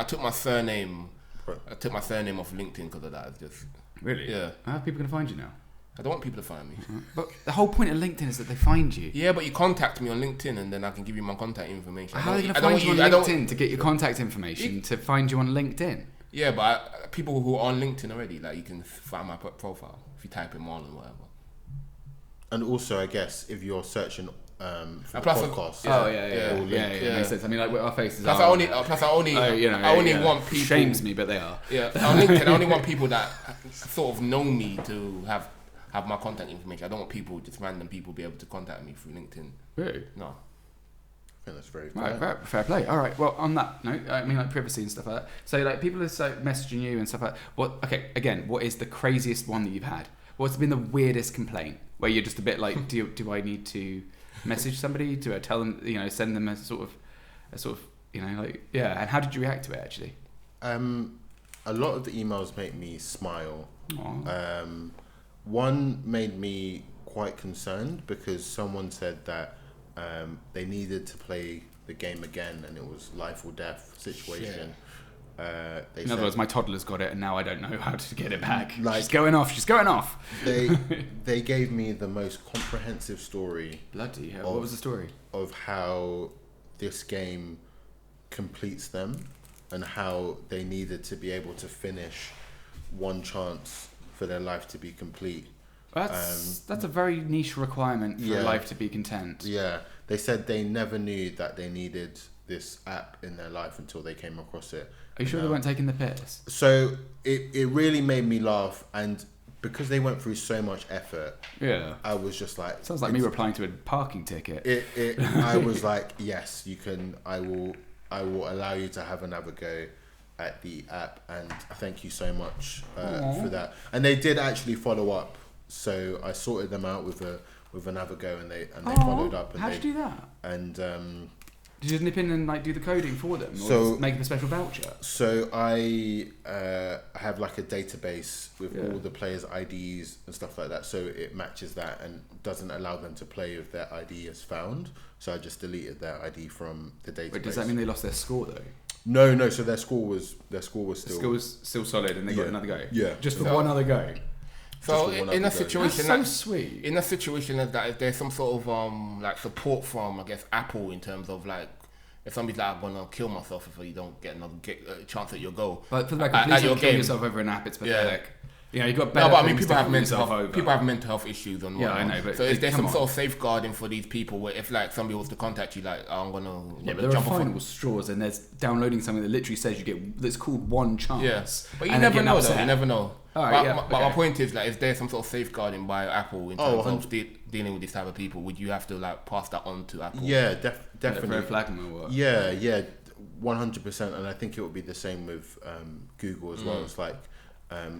took my surname. I took my surname off LinkedIn because of that. It's just. Really? Yeah. How are people going to find you now? I don't want people to find me. But the whole point of LinkedIn is that they find you. Yeah, but you contact me on LinkedIn and then I can give you my contact information. How are they going to find you on LinkedIn to get your contact information to find you on LinkedIn? Yeah, but people who are on LinkedIn already, like you can find my profile if you type in Marlon or whatever. And also, I guess, if you're searching for the podcast. Yeah, makes sense. I mean, like, our faces plus are... I only want people... Shames me, but they are. Yeah, on LinkedIn, I only want people that sort of know me to have my contact information. I don't want just random people be able to contact me through LinkedIn. Really? No. I think that's very fair. Fair play. All right. Well, on that note, I mean, like, privacy and stuff like that. So, like, people are messaging you and stuff like that. What is the craziest one that you've had? What's been the weirdest complaint where you're just a bit like, do I need to message somebody? Do I tell them, send them a sort of, and how did you react to it, actually? A lot of the emails make me smile. One made me quite concerned because someone said that they needed to play the game again and it was life or death situation. In other words, my toddler's got it and now I don't know how to get it back. Like, she's going off. They gave me the most comprehensive story. Bloody hell. What was the story? Of how this game completes them and how they needed to be able to finish one chance for their life to be complete. That's a very niche requirement for life to be content. Yeah. They said they never knew that they needed this app in their life until they came across it. Are you sure they weren't taking the piss? So it really made me laugh, and because they went through so much effort, I was just like... Sounds like me replying to a parking ticket. I was like, yes, you can. I will allow you to have another go at the app, and thank you so much for that. And they did actually follow up, so I sorted them out with another go, and they followed up. And how'd you do that? And did you nip in and do the coding for them, or so make them a special voucher? So I have like a database with all the players' IDs and stuff like that. So it matches that and doesn't allow them to play if their ID is found. So I just deleted their ID from the database. Wait, does that mean they lost their score though? No. So their score was still still solid, and they got another go. Yeah, just for one other go. So in a situation that's so sweet. In a situation like that, is there some sort of like support from, I guess, Apple in terms of like, if somebody's like, I'm gonna kill myself if you don't get another chance at your goal. But for the record, please don't kill yourself over an app. It's pathetic. You know, you've got better. No, but I mean, people have mental health issues and whatnot. I know. But so is there some sort of safeguarding for these people where if like somebody was to contact you, like, oh, I'm gonna but there are final straws, and there's downloading something that literally says you get that's called one chance. Yeah, but you never know though. You never know. But my point is, like, is there some sort of safeguarding by Apple in terms of dealing with this type of people? Would you have to like pass that on to Apple? Yeah, definitely. Flag them or what? Yeah, 100%. And I think it would be the same with Google as well. It's like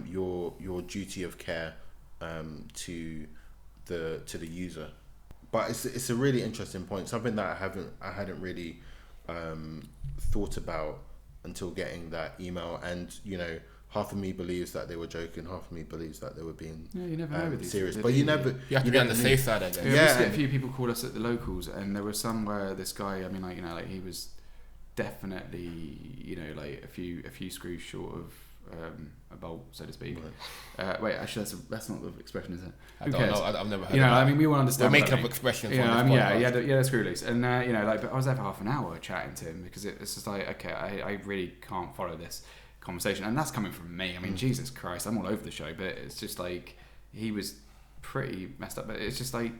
your duty of care to the user. But it's a really interesting point. Something that I hadn't really thought about until getting that email. And you know, half of me believes that they were joking, half of me believes that they were being you never know with serious. These, but you have to be on the safe side, I guess. Yeah, a few people called us at the locals, and there was some where this guy, I mean, like, you know, like he was definitely, you know, like a few screws short of a bolt, so to speak. Right. Wait, actually, that's not the expression, is it? I don't know. I've never heard. You know, I mean, we all understand. We're making up expressions. Yeah, I mean, he had a screw loose, and you know, like, but I was there for half an hour chatting to him because it's just like, okay, I really can't follow this conversation, and that's coming from me. I mean, Jesus Christ, I'm all over the show, but it's just like he was pretty messed up. But it's just like,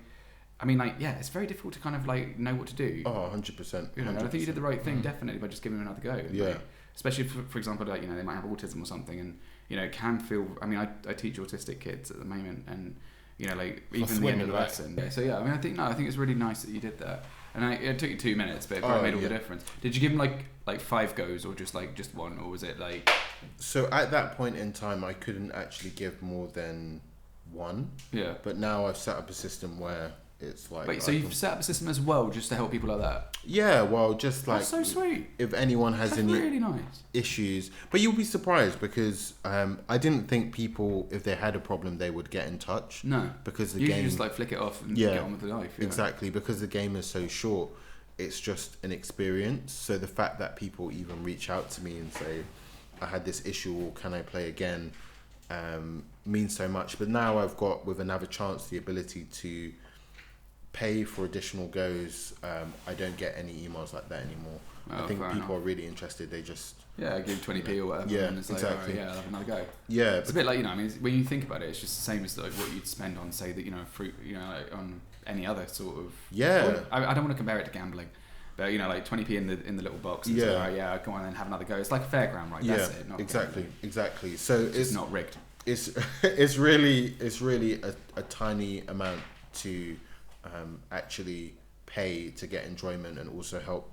I mean, like, yeah, it's very difficult to kind of like know what to do. Oh, 100%. You know, and I think you did the right thing definitely by just giving him another go. Yeah. Like, especially for example, like, you know, they might have autism or something, and you know, it can feel. I mean, I teach autistic kids at the moment, and you know, like even the end of the lesson. So yeah, I mean, I think it's really nice that you did that, and it took you 2 minutes, but it probably made all the difference. Did you give him like 5 goes, or just one, or was it like? So at that point in time, I couldn't actually give more than 1. Yeah. But now I've set up a system where it's like. Wait, so you've set up a system as well, just to help people like that? Yeah, well, just like. That's so sweet. If anyone has any really nice issues, but you'll be surprised because I didn't think people, if they had a problem, they would get in touch. No, because the usually game just like flick it off and get on with the life. Yeah. Exactly, because the game is so short, it's just an experience. So the fact that people even reach out to me and say, "I had this issue, or can I play again?" means so much. But now I've got, with another chance, the ability to pay for additional goes. I don't get any emails like that anymore. I think people are really interested. They just give 20p or whatever. Yeah, and it's exactly. Like, I'll have another go. Yeah, it's a bit like, you know, I mean, when you think about it, it's just the same as like what you'd spend on, say, that, you know, fruit, you know, like on any other sort of. Yeah. I don't want to compare it to gambling, but you know, like 20p in the little box. And so, go on and have another go. It's like a fairground, right? Yeah, that's it. Not exactly, gambling. exactly. So it's not rigged. It's really a tiny amount to actually pay to get enjoyment and also help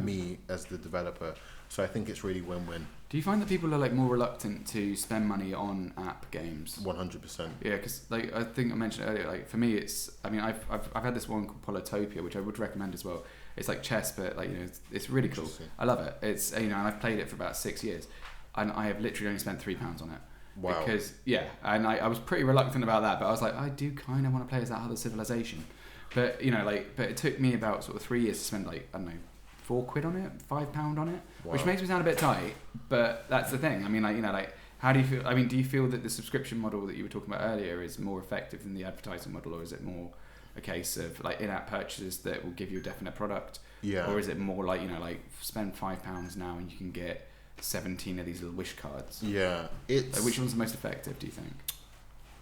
me as the developer. So I think it's really win-win. Do you find that people are like more reluctant to spend money on app games? 100%. Yeah, because like I think I mentioned earlier, like for me, it's, I mean, I've had this one called Polytopia, which I would recommend as well. It's like chess, but like, you know, it's really cool. I love it. It's, you know, and I've played it for about 6 years, and I have literally only spent £3 on it. Wow. Because and I was pretty reluctant about that, but I was like, I do kind of want to play as that other civilization. But you know, like, but it took me about sort of 3 years to spend like, I don't know, £4 on it, £5 on it, which makes me sound a bit tight, but that's the thing. I mean, like, you know, like, how do you feel? I mean, do you feel that the subscription model that you were talking about earlier is more effective than the advertising model, or is it more a case of like in-app purchases that will give you a definite product? Yeah. Or is it more like, you know, like spend £5 now and you can get 17 of these little wish cards? Yeah. It's like, which one's the most effective, do you think?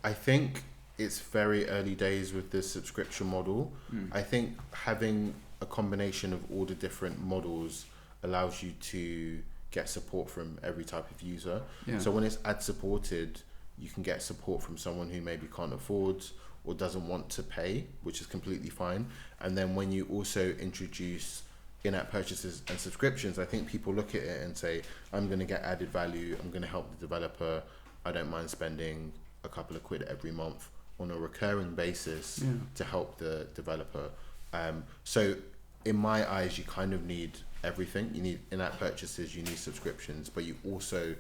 I think it's very early days with this subscription model. I think having a combination of all the different models allows you to get support from every type of user. So when it's ad supported, you can get support from someone who maybe can't afford or doesn't want to pay, which is completely fine. And then when you also introduce in-app purchases and subscriptions, I think people look at it and say, I'm going to get added value, I'm going to help the developer, I don't mind spending a couple of quid every month on a recurring basis to help the developer. So in my eyes, you kind of need everything. You need in-app purchases, you need subscriptions, but you also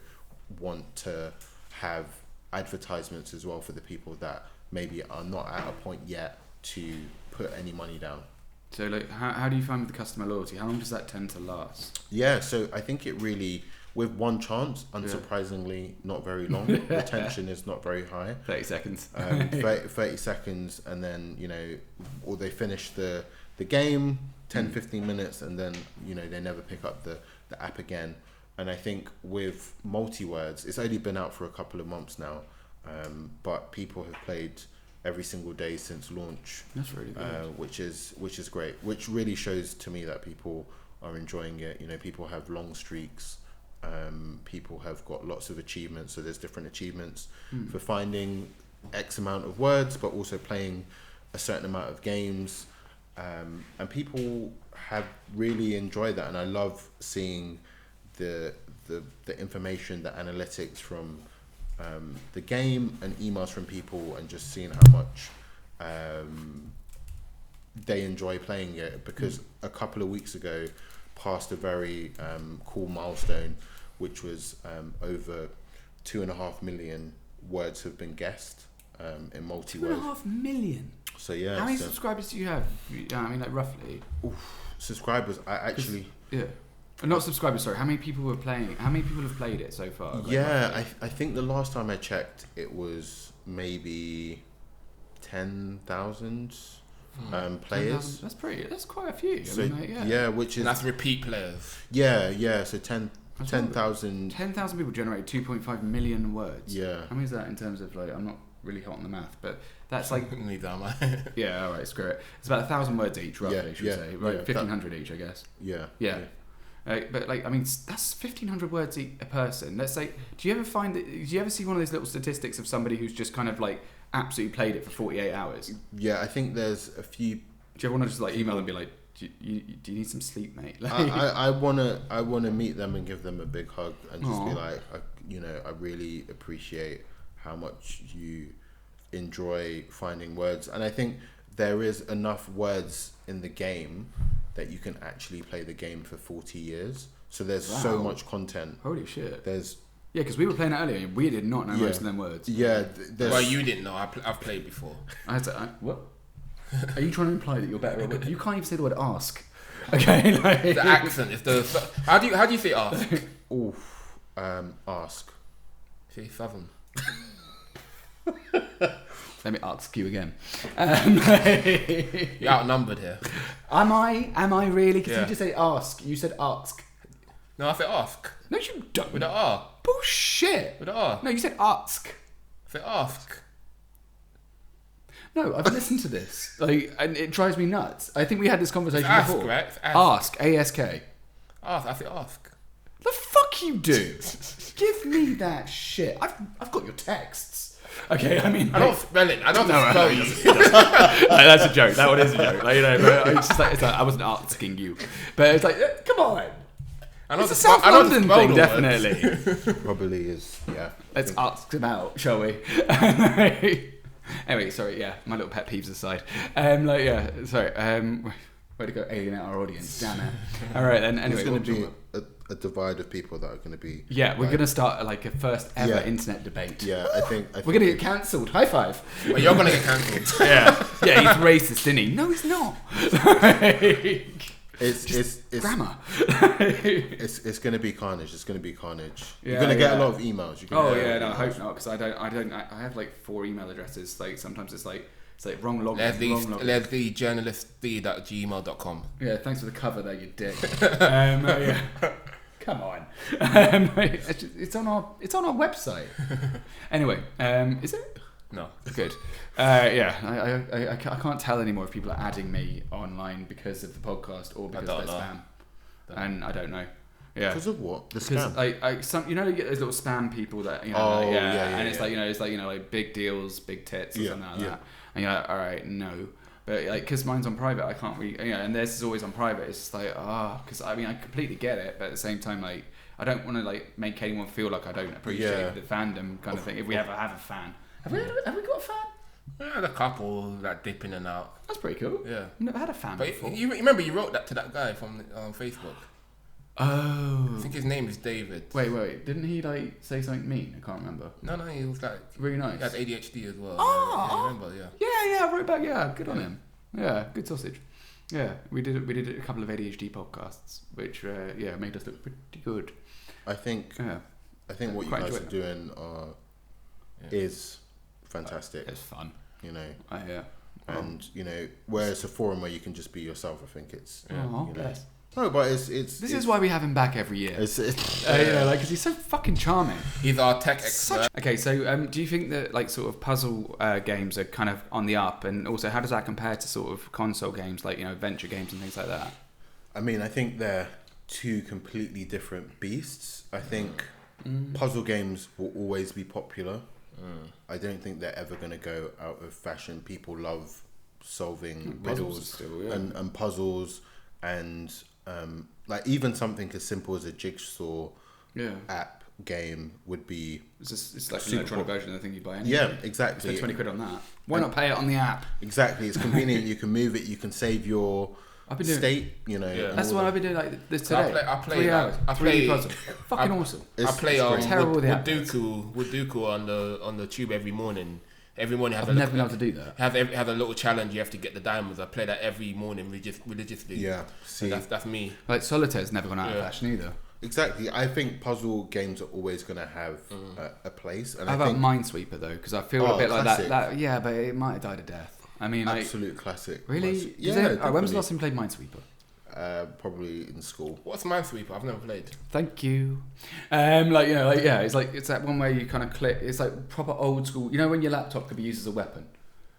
want to have advertisements as well for the people that maybe are not at a point yet to put any money down. So like, how do you find with the customer loyalty? How long does that tend to last? Yeah, so I think it really, with one chance, unsurprisingly, not very long. Retention is not very high. 30 seconds. 30 seconds, and then, you know, or they finish the game, 10, 15 minutes, and then, you know, they never pick up the app again. And I think with Multiwords, it's only been out for a couple of months now, but people have played every single day since launch. That's really good. Which is great, which really shows to me that people are enjoying it. You know, people have long streaks. People have got lots of achievements, so there's different achievements for finding X amount of words, but also playing a certain amount of games, and people have really enjoyed that. And I love seeing the information, the analytics from the game and emails from people, and just seeing how much they enjoy playing it, because a couple of weeks ago passed a very cool milestone, which was over 2.5 million words have been guessed in Multiwords. 2.5 million? So yeah. How many subscribers do you have? I mean, like, roughly. Subscribers, I actually... Yeah. Not subscribers, sorry. How many people were playing? How many people have played it so far? Yeah, I think the last time I checked, it was maybe 10,000 players. 10,000, that's quite a few. So, I mean, like, yeah, which is... And that's repeat players. Yeah, so 10,000... 10,000 people generate 2.5 million words. Yeah. How many is that in terms of, like, I'm not really hot on the math, but that's like... Neither am I. Yeah, alright, screw it. It's about 1,000 words each, roughly, should we say. Right, 1,500 each, I guess. Yeah. But like, I mean, that's 1,500 words a person. Let's say, do you ever see one of those little statistics of somebody who's just kind of like absolutely played it for 48 hours? Yeah, I think there's a few... Do you ever want to just like email them and be like, do you need some sleep, mate? Like, I wanna meet them and give them a big hug and just be like, I really appreciate how much you enjoy finding words. And I think there is enough words in the game that you can actually play the game for 40 years. So there's so much content. Holy shit. Yeah, because we were playing it earlier and we did not know most of them words. Yeah. Well, you didn't know. I've played before. What? Are you trying to imply that you're better at it? You can't even say the word ask. Okay, like... The accent is the... How do you say ask? Oof. Ask. See, southern. Let me ask you again. You're outnumbered here. Am I really? Because you just say ask. You said ask. No, I said ask. No, you don't. With an R. Bullshit. With an R. No, you said ask. I said ask. No, I've listened to this. Like, and it drives me nuts. I think we had this conversation ask, before. right? Ask. A-S-K. Ask. I said ask. The fuck you do? Give me that shit. I've got your texts. Okay, I mean, I don't spell it. I don't spell it. That's a joke. That one is a joke. Like, you know, it's just like, I wasn't asking you, but it's like, come on. It's a South London thing, definitely. Probably is. Yeah. Let's ask them out, shall we? Anyway, sorry. Yeah, my little pet peeves aside. Sorry. Way to go alienate our audience. Damn it. All right then. Anyway, there's going to be a divide of people that are going to be... Yeah, we're going to start like a first ever internet debate. Yeah, I think we're going to get cancelled. High five. Well, you're going to get cancelled. Yeah, he's racist, isn't he? No, he's not. It's grammar. It's going to be carnage. It's going to be carnage. You're going to get a lot of emails. I hope not, because I have like 4 email addresses. Like sometimes it's like wrong login. Leslie journalistd@gmail.com. Yeah, thanks for the cover there, you dick. Yeah. Come on. It's on our website. Anyway, is it? No. Good. I can't tell anymore if people are adding me online because of the podcast or because they're spam. And I don't know. Yeah. Because of what? The spam. Because you get those little spam people that and it's like big deals, big tits, or something like that. And you're like, all right, no. But like, because mine's on private, I can't really, and theirs is always on private. It's just like, because I mean, I completely get it, but at the same time, like, I don't want to like make anyone feel like I don't appreciate the fandom kind of thing. If we ever have a fan, have we got a fan? I had a couple that dip in and out. That's pretty cool. Yeah, I've never had a fan before. You remember you wrote that to that guy from Facebook. Oh. I think his name is David. Wait. Didn't he like say something mean? I can't remember. No, he was like really nice. He had ADHD as well. Oh. Yeah, I remember, Yeah, I wrote back. Yeah, good on him. Yeah, good sausage. Yeah, we did a couple of ADHD podcasts, which made us look pretty good. I think what you guys are doing is fantastic. It's fun, you know. And you know, where it's a forum where you can just be yourself. I think it's bless. No, but it's this is why we have him back every year. It's because he's so fucking charming. He's our tech expert. Okay, so do you think that like sort of puzzle games are kind of on the up, and also how does that compare to sort of console games like adventure games and things like that? I mean, I think they're two completely different beasts. I think puzzle games will always be popular. I don't think they're ever going to go out of fashion. People love solving riddles still, and puzzles and like even something as simple as a jigsaw app game would be. It's like an electronic version of the thing you buy anyway. Yeah, exactly. Spend 20 quid on that. Why not pay it on the app? Exactly. It's convenient. You can move it. You can save your state. That's what I've been doing like this today. I play 3 hours. I play fucking awesome. I play terrible with Wooduku on the tube every morning. Every morning I've never been able to do that. Have a little challenge. You have to get the diamonds. I play that every morning religiously. Yeah, see, so that's me. Like Solitaire's never gone out of fashion either. Exactly. I think puzzle games are always going to have a place. And How about Minesweeper though? Because I feel a bit classic. like that. Yeah, but it might have died a death. I mean, absolute classic. Really? Yeah. When was the last time you played Minesweeper? Probably in school. What's Minesweeper? I've never played. Thank you. It's that one where you kind of click. It's like proper old school. You know when your laptop could be used as a weapon.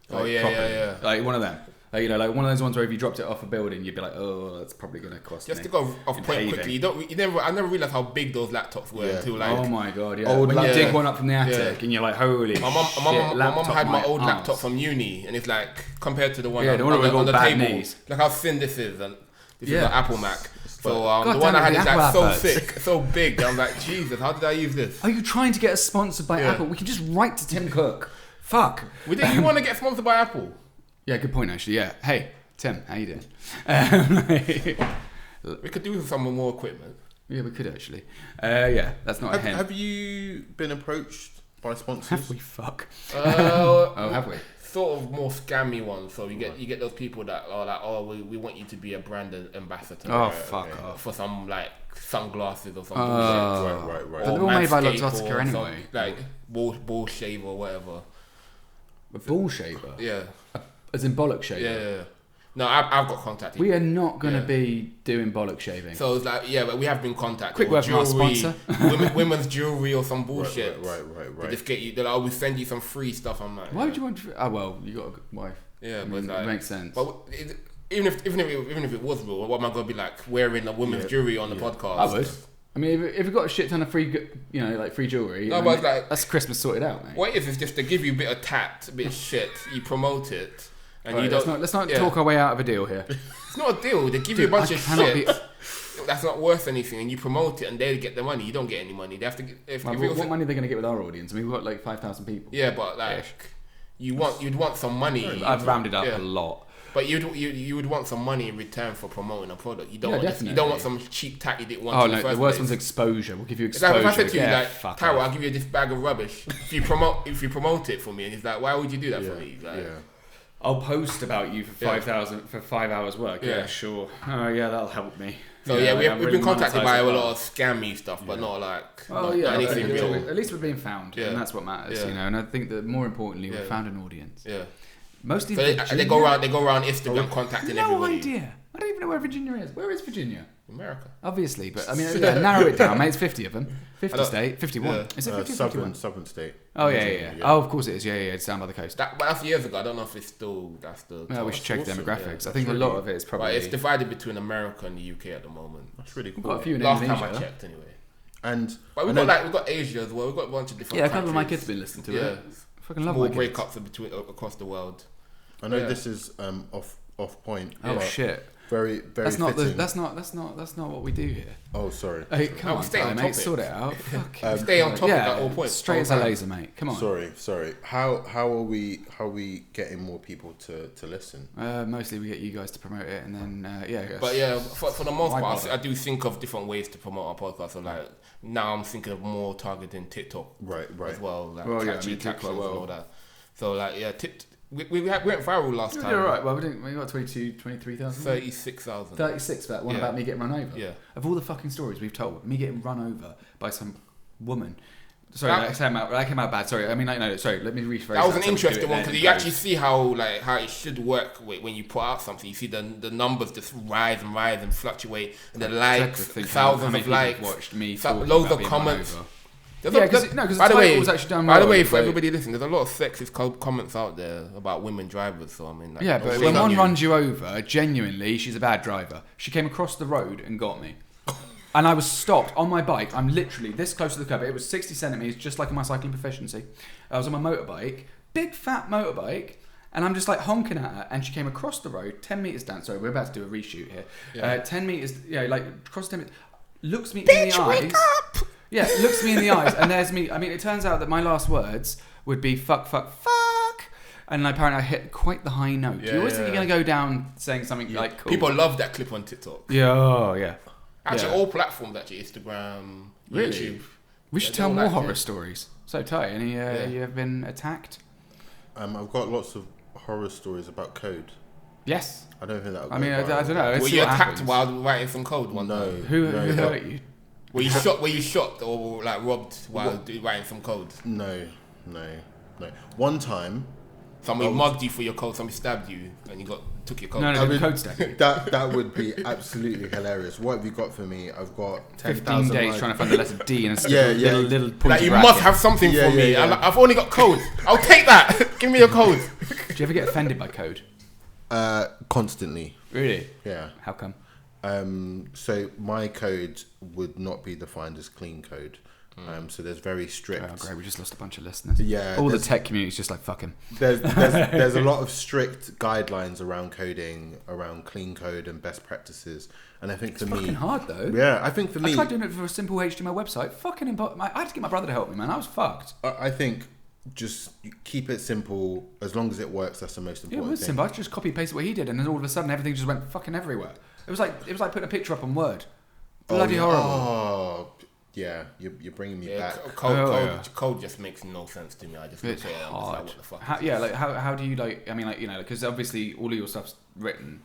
Yeah. Like one of them. Like one of those ones where if you dropped it off a building, you'd be like, oh, that's probably going to cost me. Just to go off point quickly, I never realised how big those laptops were until like. Oh my god! Yeah. When you dig one up from the attic and you're like, holy. My mum had my old laptop from uni, and it's like compared to the one on the table. Knees. Look how thin this is, and this is an Apple Mac. So God the one I had is like so adverts. thick, so big. I'm like, Jesus, how did I use this? Are you trying to get us sponsored by Apple? We can just write to Tim Cook. Fuck. You want to get sponsored by Apple? Yeah, good point actually. Yeah. Hey, Tim, how you doing? We could do with some more equipment. Yeah, we could actually. That's not a hint. Have you been approached by sponsors? Have we? Fuck. Have we? Sort of more scammy ones. So you get those people that are like, we want you to be a brand ambassador. Fuck off. For some like sunglasses or something. Right. But they're all made by Luxottica anyway. Like ball shaver or whatever. A ball shaver? Yeah. As in bollock shaver? Yeah. No, I've got contacted. We are not going to be doing bollock shaving. So it's like, but we have been contacted. Quick word from our sponsor. women's jewelry or some bullshit. Right. They just get you. They're like, we send you some free stuff. I'm like, why would you want? Oh well, you got a wife. Yeah, but like, it makes sense. But even if it was real, what am I going to be like wearing a women's jewelry on the podcast? I would. I mean, if we've got a shit ton of free, like free jewelry, but like, that's Christmas sorted out, mate. What if it's just to give you a bit of tat, a bit of shit, you promote it, and you don't. Let's not talk our way out of a deal here. It's not a deal. They give you a bunch of shit that's not worth anything, and you promote it, and they get the money. You don't get any money. They have to. What money are they going to get with our audience? I mean, we've got like 5,000 people. Yeah, but like, you'd want some money. I've rounded up a lot. But you would want some money in return for promoting a product. You don't want some cheap tack you didn't want. Oh no, the worst one's exposure. We'll give you exposure. It's like if I said to you, like, Tyrell, I'll give you this bag of rubbish if you promote it for me, and he's like, why would you do that for me? Like, I'll post about you for 5 hours work. Yeah, sure. Oh yeah, that'll help me. So we've been contacted by a lot of scammy stuff, but not like anything real. At least we're being found, and that's what matters, And I think that more importantly, we've found an audience. Yeah. Mostly they go around Instagram contacting everybody. No idea. I don't even know where Virginia is. Where is Virginia? America. Obviously, but I mean, narrow it down, mate. It's 50 of them. 50 state, 51. Yeah. Is it 50 or 51? Southern state. Oh yeah. Oh, of course it is. Yeah. It's down by the coast. But that's years ago. I don't know if it's still. Well, we should check demographics. I think a lot of it is probably. But it's divided between America and the UK at the moment. That's really cool. We've got a few in Last Indonesia. time I checked, anyway. But we've got Asia as well. We've got a bunch of different. Yeah, a couple of my kids have been listening to it. Fucking love more my kids. breakups across the world. I know this is off point. Oh shit! Very that's fitting. That's not what we do here. Oh sorry. Hey, come on, stay on mate. topic. Sort it out. Stay on topic at all points. Straight as a laser, mate. Come on. Sorry. How are we getting more people to listen? Mostly we get you guys to promote it, and then But for the most part, I do think of different ways to promote our podcast. So like now I'm thinking of more targeting TikTok, right as well. Like TikTok and all that. So like We went viral last time. You're right. Well, we got 23,000. 36,000. 36 for that one about me getting run over. Yeah. Of all the fucking stories we've told, me getting run over by some woman. Sorry, that came out bad. Sorry, I mean, no, sorry. Let me rephrase. That was an interesting one because you actually see how it should work when you put out something. You see the numbers just rise and fluctuate, and the likes, thousands of likes, watched me, loads of comments. By the way, for everybody listening, there's a lot of sexist comments out there about women drivers. So I mean, yeah, but when one runs you over, genuinely, she's a bad driver. She came across the road and got me. And I was stopped on my bike. I'm literally this close to the curb. It was 60 centimetres, just like in my cycling proficiency. I was on my motorbike, big fat motorbike, and I'm just like honking at her. And she came across the road, 10 metres down. Sorry, we're about to do a reshoot here. Yeah. 10 metres, like across 10 metres. Looks me in the eyes. Wake up! Yeah, looks me in the eyes. And there's me. I mean, it turns out that my last words would be fuck. And apparently I hit quite the high note. You always think you're going to go down saying something like cool. People love that clip on TikTok. Yeah. Actually, all platforms, Instagram, YouTube. We should tell more horror stories. So, Ty, any you have been attacked? I've got lots of horror stories about code. Yes. I don't think that. I don't know. Were you attacked while writing some code? No. Who hurt you? Were you shot or like robbed while writing some code? No. One time, somebody mugged you for your code. Somebody stabbed you and you took your code. No, code stabbing. That would be absolutely hilarious. What have you got for me? I've got 15 days trying to find the letter D and a little pointy like you bracket. must have something for me. Yeah. I've only got code. I'll take that. Give me your code. Do you ever get offended by code? Constantly. Really? Yeah. How come? So my code would not be defined as clean code. So there's very strict. Oh, great! We just lost a bunch of listeners. Yeah, all the tech community's just like fuck him. There's a lot of strict guidelines around coding, around clean code and best practices. And I think it's for me, fucking hard though. Yeah, I think for me, I tried doing it for a simple HTML website. Fucking I had to get my brother to help me, man. I was fucked. I think just keep it simple. As long as it works, that's the most important thing. It was simple. I just copy and pasted what he did, and then all of a sudden everything just went fucking everywhere. It was like putting a picture up on Word. Bloody horrible. Oh. Yeah, you're bringing me back. Code just makes no sense to me. I just it's look at it and I'm just like, what the fuck? How do you because obviously all of your stuff's written.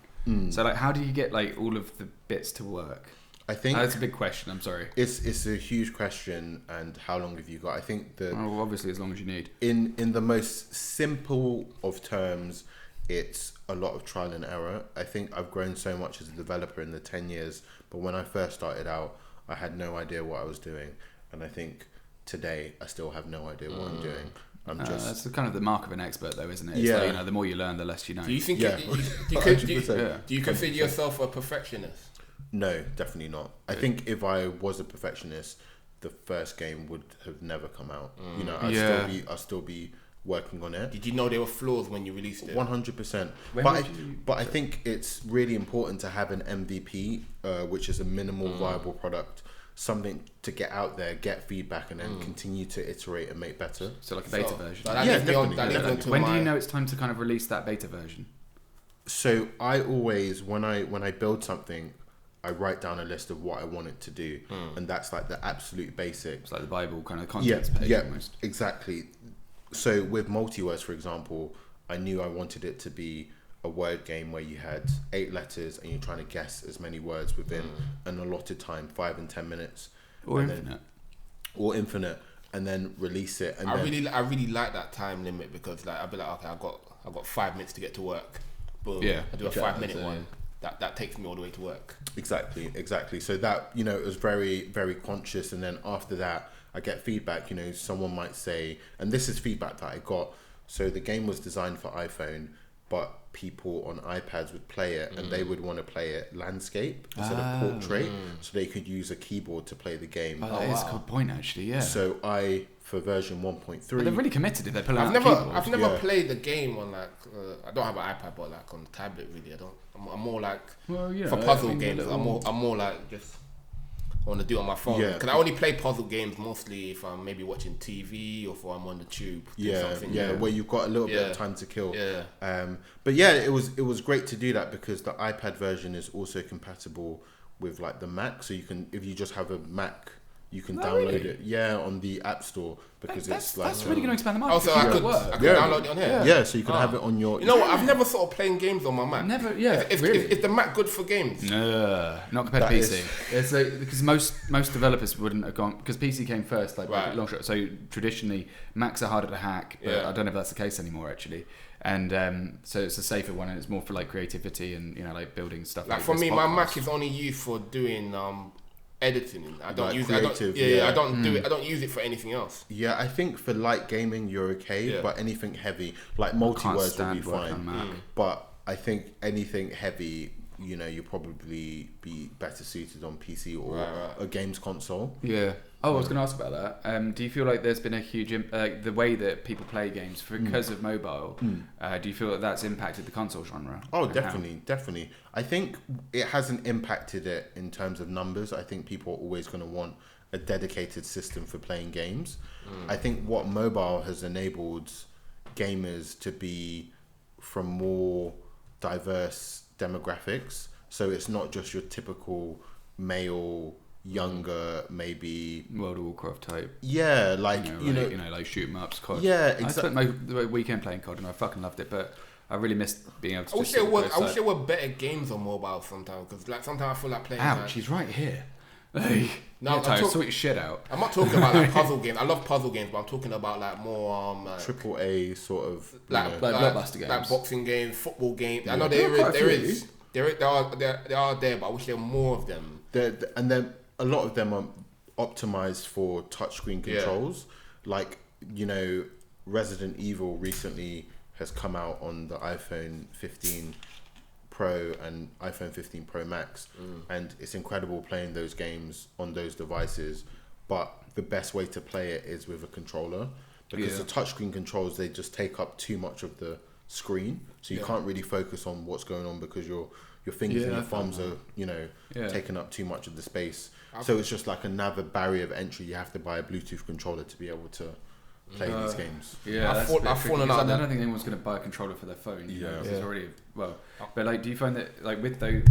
So how do you get all of the bits to work? I think that's a big question. I'm sorry. It's a huge question. And how long have you got? I think obviously as long as you need. In the most simple of terms, it's a lot of trial and error. I think I've grown so much as a developer in the 10 years, but when I first started out, I had no idea what I was doing, and I think today I still have no idea what I'm doing. That's kind of the mark of an expert, though, isn't it? It's like, the more you learn, the less you know. Do you think? Yeah. Do you consider yourself a perfectionist? No, definitely not. I think if I was a perfectionist, the first game would have never come out. I'd still be working on it. Did you know there were flaws when you released it? 100%. But I think it's really important to have an MVP, which is a minimal viable product, something to get out there, get feedback, and then continue to iterate and make better. So like a beta version. Definitely. When do you know it's time to kind of release that beta version? So I always, when I build something, I write down a list of what I want it to do, and that's like the absolute basics. It's like the Bible kind of contents page almost. Exactly. So with Multiverse, for example, I knew I wanted it to be a word game where you had 8 letters and you're trying to guess as many words within an allotted time, 5 and 10 minutes. Or infinite. And then release it. And I really like that time limit because I'd be like, okay, I've got 5 minutes to get to work. Boom. Yeah. I do a 5-minute one. That takes me all the way to work. Exactly. So that, it was very, very conscious. And then after that, I get feedback, someone might say, and this is feedback that I got. So the game was designed for iPhone, but people on iPads would play it and they would want to play it landscape instead of portrait, so they could use a keyboard to play the game. That is a good point, actually, yeah. So for version 1.3... But they're really committed if they pull out I've never played the game on I don't have an iPad, but on the tablet, really. I'm more for puzzle games, I'm more like just... I want to do it on my phone because I only play puzzle games mostly if I'm maybe watching TV or if I'm on the tube. Where you've got a little bit of time to kill. But it was great to do that because the iPad version is also compatible with the Mac, so you can, if you just have a Mac You can Oh, download really? it, on the App Store because That's it's like really going to expand the market. Also, I could download it on here. yeah, so you could have it on your. You know what? I've never thought of playing games on my Mac. Never, Is the Mac good for games? No, not compared to PC. It's like, because most developers wouldn't have gone, because PC came first, like Right. long shot. So traditionally, Macs are harder to hack, but I don't know if that's the case anymore actually. And so it's a safer one, and it's more for like creativity and like building stuff. Like for this me, podcast. my Mac is only used for doing editing. I don't Like use creative, it. I don't do it. I don't use it for anything else. Yeah, I think for light gaming you're okay, but anything heavy, like multi-words will be fine. But I think anything heavy, you'll probably be better suited on PC or a games console. Yeah. Oh, I was going to ask about that. Do you feel like there's been a huge the way that people play games because of mobile? Do you feel that that's impacted the console genre? Oh, definitely. I think it hasn't impacted it in terms of numbers. I think people are always going to want a dedicated system for playing games. I think what mobile has enabled gamers to be from more diverse demographics. So it's not just your typical male, younger, maybe World of Warcraft type. Yeah, like like shoot 'em ups. COD. Yeah, I spent my weekend playing COD and I fucking loved it, but I really missed being able to. I wish there were better games on mobile sometimes, because like sometimes I feel like playing. Ouch, he's right here. No, sort your shit out. I'm not talking about like puzzle games. I love puzzle games, but I'm talking about like more triple A sort of like blockbuster games, like boxing games, football games. I know there are there, but I wish there were more of them. And then a lot of them are optimized for touchscreen controls. Like Resident Evil recently has come out on the iPhone 15 Pro and iPhone 15 Pro Max, and it's incredible playing those games on those devices, but the best way to play it is with a controller, because the touchscreen controls, they just take up too much of the screen, so you can't really focus on what's going on because your fingers and your thumbs are taking up too much of the space. So it's just like another barrier of entry. You have to buy a Bluetooth controller to be able to play these games. Yeah, I've fallen out. I don't think anyone's going to buy a controller for their phone. It's already But like, do you find that like with those,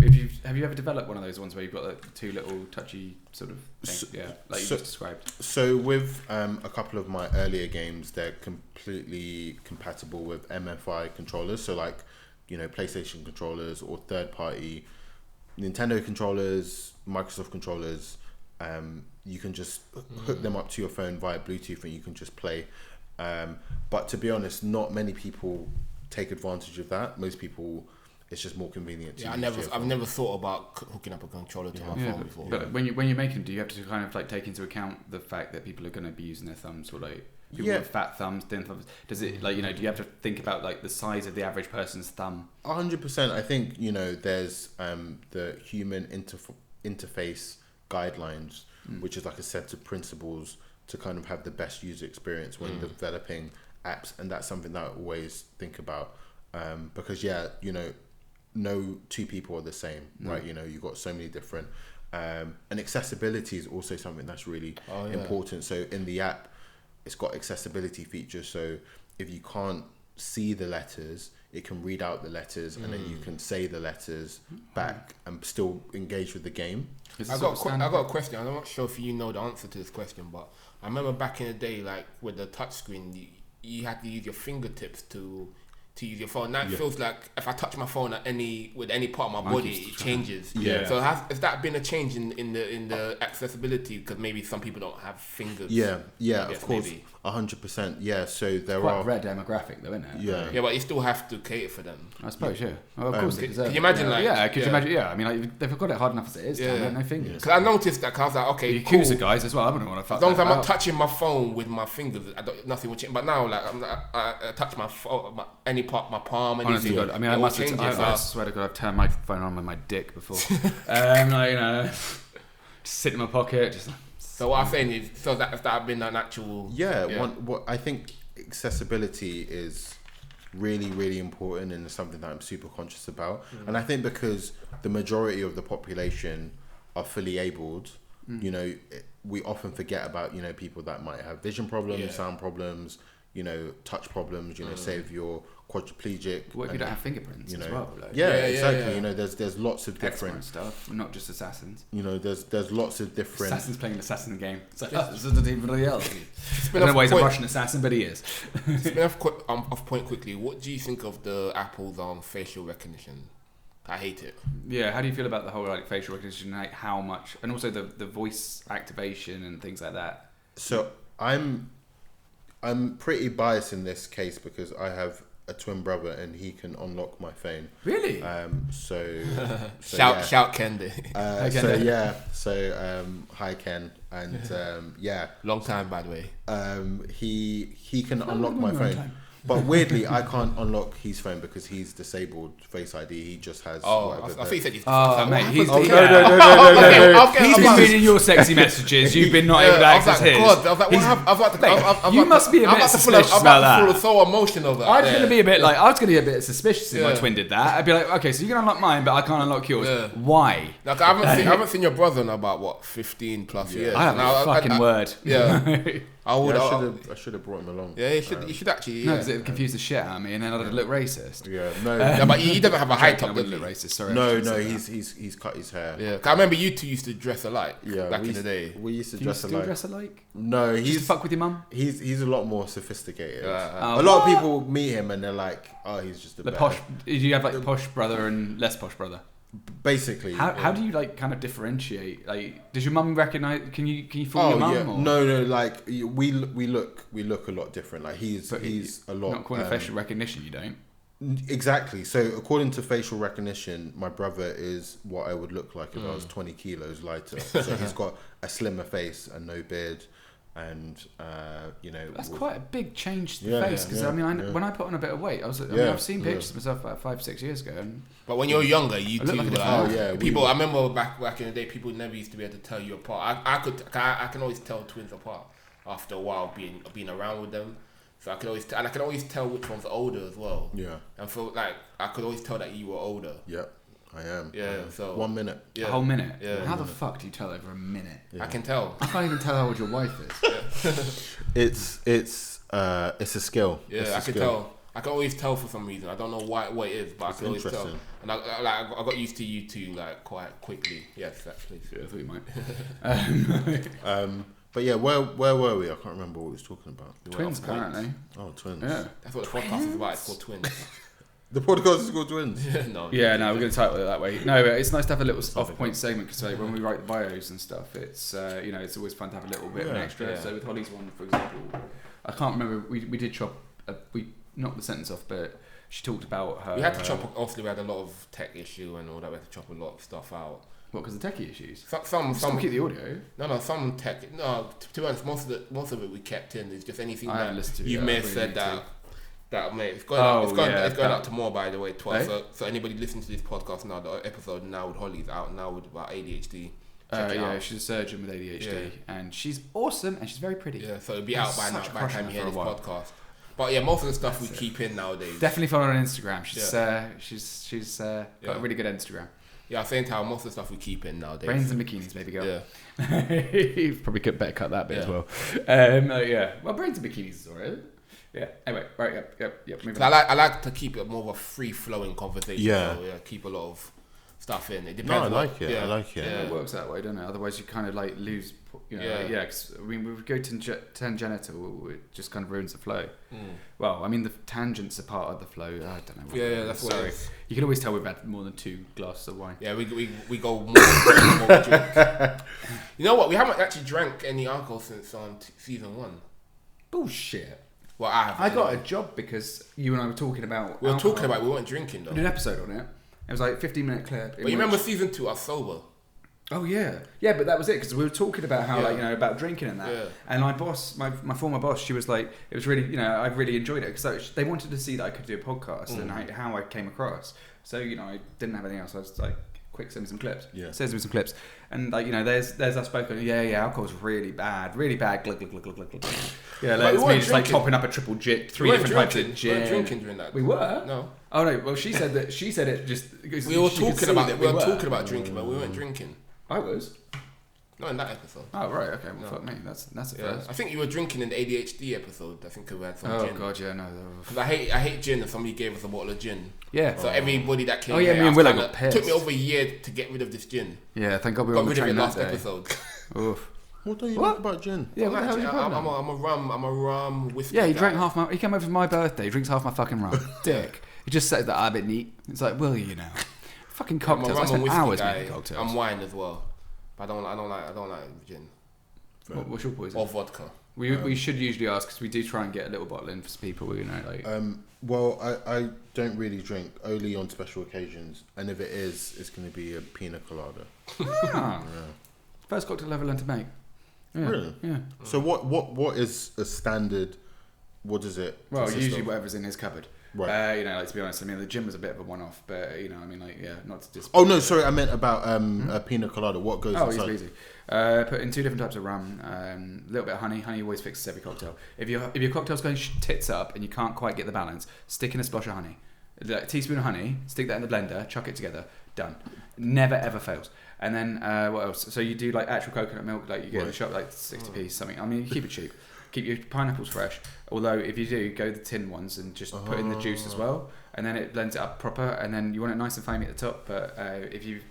have you ever developed one of those ones where you've got like two little touchy sort of things? You just described. So with a couple of my earlier games, they're completely compatible with MFI controllers. So like PlayStation controllers or third party Nintendo controllers, Microsoft controllers. You can just hook them up to your phone via Bluetooth and you can just play. But to be honest, not many people take advantage of that. Most people, it's just more convenient. I've never thought about hooking up a controller to my phone before. But when you're making, do you have to kind of like take into account the fact that people are going to be using their thumbs, or like people with fat thumbs, thin thumbs? Does it like do you have to think about like the size of the average person's thumb? 100%. I think there's the human interface guidelines, which is like a set of principles to kind of have the best user experience when developing apps, and that's something that I always think about, because no two people are the same, right? You've got so many different, and accessibility is also something that's really important. So in the app, it's got accessibility features, so if you can't see the letters, it can read out the letters, and then you can say the letters back and still engage with the game. I got a question. I'm not sure if you know the answer to this question, but I remember back in the day, like with the touchscreen, you had to use your fingertips to use your phone. Now it feels like if I touch my phone with any part of my body, it changes. Yeah. So has that been a change in the accessibility? Because maybe some people don't have fingers. Yeah, of course, 100%. Yeah, so there quite are a rare demographic, though, isn't it? Yeah, but you still have to cater for them. I suppose, Well, of course, can you imagine could you imagine? Yeah, I mean, like, they've got it hard enough as it is. They have no fingers. Because I noticed that. Cause I was like, okay, the Yakuza guys as well. I wouldn't want to fuck. As long as I'm not touching my phone with my fingers, nothing will change. But now, like, I touch my phone, any part, my palm. Honestly, God, I mean, I swear to God, I've turned my phone on with my dick before. Just sit in my pocket. Just. So what I'm saying is, that been an actual. What I think accessibility is really, really important, and it's something that I'm super conscious about. And I think because the majority of the population are fully abled, we often forget about people that might have vision problems, sound problems, touch problems, say if you're quadriplegic. What if you don't have fingerprints as well? Like, exactly. There's lots of different stuff, not just assassins. There's lots of different assassins playing an assassin game. It's like, this isn't anybody else. I don't know why he's a Russian assassin, but he is. Spin off point quickly. What do you think of the Apple's facial recognition? I hate it. Yeah, how do you feel about the whole facial recognition, like how much, and also the voice activation and things like that? So I'm pretty biased in this case because I have a twin brother and he can unlock my phone. Really? So shout Ken. Hi Ken, and long time by the way. He can unlock my phone. But weirdly, I can't unlock his phone because he's disabled Face ID. He just has. I thought you said he's. Mate, he's no. He's been reading your sexy messages. You've been not able to access his. God, I was like, what happened? You must be a bit suspicious about that. I was so emotional about that. I was going to be a bit suspicious if my twin did that. I'd be like, okay, so you can unlock mine, but I can't unlock yours. Yeah. Why? Like I haven't seen your brother in about 15 plus years. I have a fucking word. Yeah. I should have brought him along. Yeah, you should actually. No, because it would confuse the shit out of me, and then I'd look racist. Yeah, no, but he doesn't have a high top. Look racist. Sorry. No, he's cut his hair. Yeah, I remember you two used to dress alike. Yeah, back in the day. We used to dress alike. No, he's fuck with your mum. He's a lot more sophisticated. A lot of people meet him and they're like, oh, he's just a posh. Do you have like posh brother and less posh brother? Basically, how do you kind of differentiate? Like, does your mum recognize? Can you fool your mum? Yeah. No. Like we look a lot different. Like he's a lot. Not according to facial recognition, you don't. Exactly. So according to facial recognition, my brother is what I would look like if I was 20 kilos lighter. So he's got a slimmer face and no beard. And that's quite a big change to the face because when I put on a bit of weight, I've seen pictures of myself about 5-6 years ago. But when you're younger, you do. Like I remember back in the day, people never used to be able to tell you apart. I can always tell twins apart after a while being around with them. So I can always tell which one's older as well. Yeah. And for I could always tell that you were older. Yeah. I am. Yeah, so 1 minute. Yeah. A whole minute? Yeah. How the fuck do you tell over a minute? Yeah. I can tell. I can't even tell how old your wife is. It's a skill. Yeah, I can tell. I can always tell for some reason. I don't know what it is, but I can always tell. And I got used to you two quite quickly. Yes, actually. Yeah, I thought you might. But yeah, where were we? I can't remember what we was talking about. Twins, apparently. Oh, twins. Yeah. That's what the podcast is about. It's called Twins. The podcast is called Twins. No, we're going to title it that way. No, but it's nice to have a little off-point segment because when we write the bios and stuff, it's it's always fun to have a little bit of an extra. Yeah. So with Holly's one, for example, I can't remember. We did chop. We knocked the sentence off, but she talked about her. We had to chop. Obviously, we had a lot of tech issue and all that. We had to chop a lot of stuff out. What? Because the techie issues. Some keep the audio. No. Some tech. No, to be honest, most of it we kept in. It's just anything that you may have said that. That mate, it's going out tomorrow. By the way, 12. So anybody listening to this podcast now, the episode now with Holly's out now with about ADHD. She's a surgeon with ADHD, and she's awesome and she's very pretty. Yeah, so it'll be out by the time you hear this podcast. But yeah, most of the stuff we keep in nowadays. Definitely follow her on Instagram. She's got a really good Instagram. Yeah, I was saying to her, most of the stuff we keep in nowadays. Brains and bikinis, baby girl. Yeah. You've probably better cut that bit as well. Well, brains and bikinis is alright. Yeah. Anyway, right. Yep. I like to keep it more of a free flowing conversation. Yeah. So, keep a lot of stuff in. It depends. No, I like it. Yeah, it works that way, doesn't it? Otherwise, you kind of lose. Cause, we would go tangential. It just kind of ruins the flow. Well, the tangents are part of the flow. I don't know. Yeah, that's what. Sorry, you can always tell we've had more than 2 glasses of wine. Yeah, we go more drinks. You know what? We haven't actually drank any alcohol since season 1. Bullshit. Well, I got a job because you and I were talking about. We weren't drinking though. We did an episode on it. It was like 15-minute clip. But you remember season 2? I was sober. Oh yeah, but that was it because we were talking about how about drinking and that. Yeah. And my boss, my former boss, she was like, it was really I really enjoyed it because they wanted to see that I could do a podcast and how I came across. So I didn't have anything else. I was like, quick, send me some clips. Yeah. Sends me some clips. And there's us spoken. Yeah, alcohol's really bad. Glug, glug, glug, glug, glug. Yeah, like, it's me just like topping up a triple gin, 3 different types of gin. We weren't drinking during that. We were? No. Oh no. Well, she said it just. We were talking about drinking, but we weren't drinking. I was. Not in that episode. Oh right, okay. Well, fuck me. That's a first. I think you were drinking in the ADHD episode. I think we had some gin. Oh god, yeah, no. Because I hate gin, and somebody gave us a bottle of gin. Yeah. So everybody that came. Oh yeah, me and Willow got pissed. Took me over a year to get rid of this gin. Yeah, thank God we were on the train last that day. episode. Oof. What do you think about gin? Yeah, what the hell's your problem? I'm a rum whiskey. Yeah, he guy. drank half my. He came over for my birthday. He drinks half my fucking rum. Dick. He just said that I'm a bit neat. It's like, will you now? Fucking cocktails. I spent hours making cocktails. I'm wine as well, but I don't like gin. What's your poison? Or vodka. We should usually ask because we do try and get a little bottle in for people. You know, like. Well, I don't really drink, only on special occasions, and if it is, it's going to be a pina colada. Yeah. First cocktail ever learned to make. Yeah. Really? Yeah. So what is a standard? What is it? Well, usually whatever's in his cupboard. Right. You know, like to be honest, I mean the gym was a bit of a one-off, but you know, I mean, like, yeah, not to just. Oh no, sorry, I meant about a pina colada. What goes inside? Easy. Put in 2 different types of rum, a little bit of honey. Honey always fixes every cocktail. If your cocktail's going tits up and you can't quite get the balance, stick in a splash of honey, like a teaspoon of honey, stick that in the blender, chuck it together, done. Never ever fails. And then what else? So you do like actual coconut milk, like you get in the shop, like 60p something. I mean, you keep it cheap. Keep your pineapples fresh. Although if you do, go the tin ones and just put in the juice as well, and then it blends it up proper. And then you want it nice and foamy at the top. But if you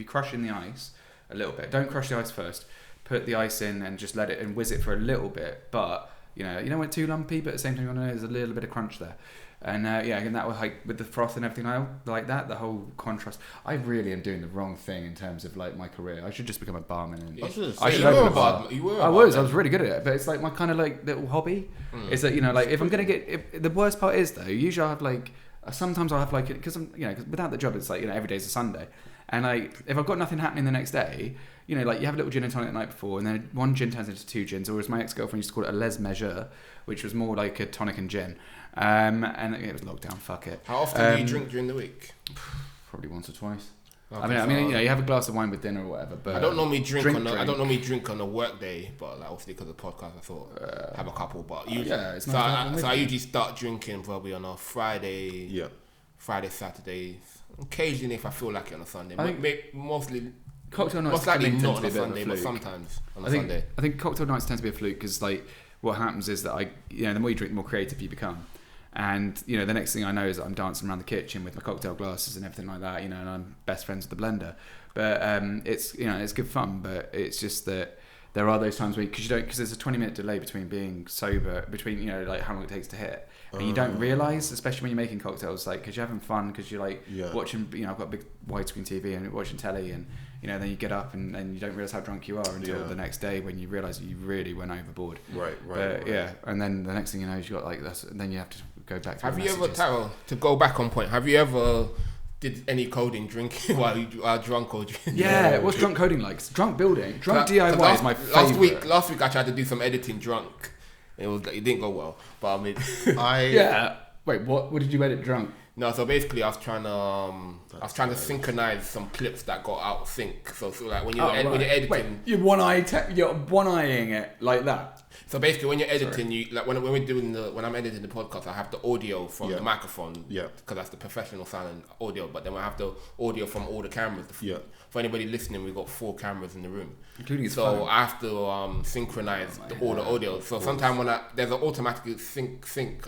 crush in the ice a little bit, don't crush the ice first. Put the ice in and just let it and whiz it for a little bit. But you know when it's too lumpy, but at the same time you want to know there's a little bit of crunch there. And and that will like with the froth and everything like that, the whole contrast. I really am doing the wrong thing in terms of like my career. I should just become a barman. And I should open a bar. I was really good at it, but it's like my kind of like little hobby. Is that like if I'm gonna get the worst part is though, usually I have like sometimes I'll have like because I'm cause without the job it's like every day's a Sunday, and like if I've got nothing happening the next day. Like you have a little gin and tonic the night before, and then one gin turns into 2 gins, or as my ex-girlfriend used to call it, a les measure, which was more like a tonic and gin. And it was lockdown. Fuck it. How often do you drink during the week? Probably once or twice. Okay, I mean, you have a glass of wine with dinner or whatever. But I don't normally drink on a work day, but like, obviously because of the podcast, I thought have a couple. But usually, I usually start drinking probably on a Friday. Yeah. Friday, Saturday. Occasionally, if I feel like it on a Sunday. Mostly. Cocktail nights most likely not on a Sunday, but sometimes on a Sunday. I think cocktail nights tend to be a fluke because like what happens is that the more you drink, the more creative you become. And the next thing I know is that I'm dancing around the kitchen with my cocktail glasses and everything like that, and I'm best friends with the blender. But it's it's good fun, but it's just that there are those times where because there's a 20-minute delay between being sober, between like how long it takes to hit, and you don't realise, especially when you're making cocktails, like because you're having fun, because you're like watching, I've got a big widescreen TV and watching telly, and then you get up and you don't realise how drunk you are until the next day when you realise that you really went overboard. Right. Yeah, and then the next thing you know is you got like this, and then you have to go back. Have you ever, Taro, to go back on point? Have you ever did any coding drinking while you are drunk or drinking? Yeah, what's drunk coding like? Drunk building, drunk DIY is my favourite. Last week I tried to do some editing drunk. It didn't go well, but I mean, Wait, what did you edit drunk? No, so basically I was trying to synchronize some clips that got out of sync. So like when you're editing, wait, you're one-eyeing it like that. So basically, when you're editing, when I'm editing the podcast, I have the audio from the microphone, because that's the professional sound and audio. But then I have the audio from all the cameras. For anybody listening, we've got 4 cameras in the room, including his phone. So I have to synchronize all the audio. So sometimes there's an automatic sync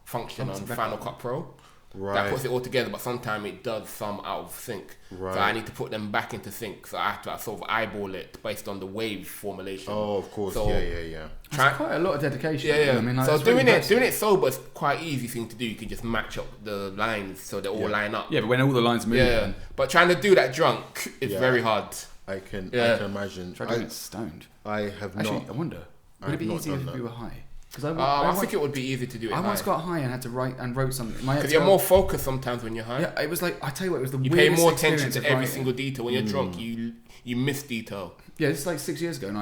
function on Final Cut Pro. Right. That puts it all together, but sometimes it does some out of sync. Right. So I need to put them back into sync. So I have to sort of eyeball it based on the wave formulation. Oh, of course. So yeah. That's quite a lot of dedication. Yeah. I mean, like, so doing it sober is quite easy thing to do. You can just match up the lines so they all line up. Yeah, but when all the lines move. Yeah. But trying to do that drunk is very hard. I can imagine. Try doing it stoned. I have not. Actually, I wonder. Would it be easier if we were high? I think it would be easy to do it. I once got high and had to wrote something. Because you're more focused sometimes when you're high. Yeah, it was like I tell you what, it was the you weirdest pay more attention to every writing. single detail. When you're drunk, you miss detail. Yeah, this is like 6 years ago, and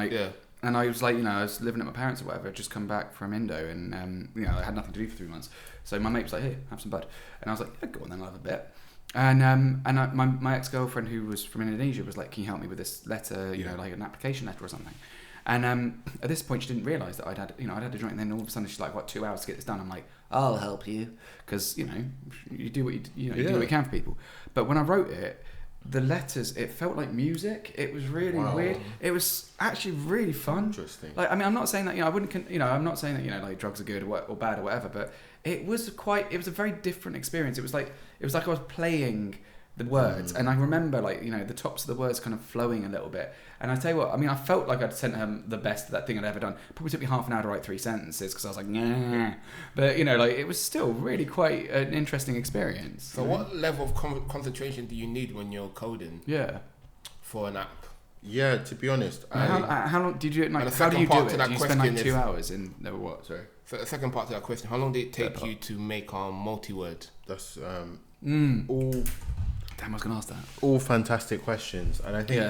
I was like, I was living at my parents or whatever. I'd just come back from Indo, and I had nothing to do for 3 months. So my mate was like, "Hey, have some bud," and I was like, "Yeah, go on then, I'll have a bit." And my ex-girlfriend who was from Indonesia was like, "Can you help me with this letter? Like an application letter or something." And at this point, she didn't realise that I'd had a drink, and then all of a sudden she's like, "What, 2 hours to get this done?" I'm like, "I'll help you," because you do what you do what you can for people. But when I wrote it, the letters, it felt like music. It was really weird. It was actually really fun. Interesting. Like, I mean, I'm not saying that, I wouldn't, I'm not saying that, like drugs are good or bad or whatever, but it was a very different experience. It was like I was playing the words, and I remember like, the tops of the words kind of flowing a little bit. And I tell you what, I mean, I felt like I'd sent her the best of that thing I'd ever done. Probably took me half an hour to write 3 sentences because I was like, nah. But like it was still really quite an interesting experience. So what level of concentration do you need when you're coding? Yeah. For an app? Yeah, to be honest, how long did you like? How do you do it? Do you spend like 2 hours in what? Sorry. So the second part to that question: how long did it take you to make multi-word? That's all. Damn, I was going to ask that. All fantastic questions, and I think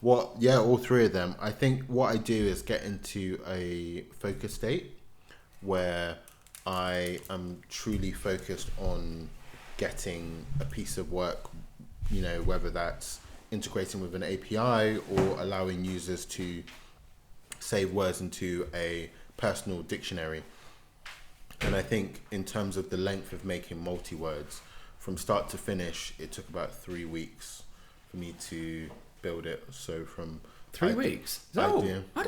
all 3 of them. I think what I do is get into a focus state where I am truly focused on getting a piece of work, whether that's integrating with an API or allowing users to save words into a personal dictionary. And I think in terms of the length of making multi-words, from start to finish, it took about 3 weeks for me to build it. So from 3 weeks? I thought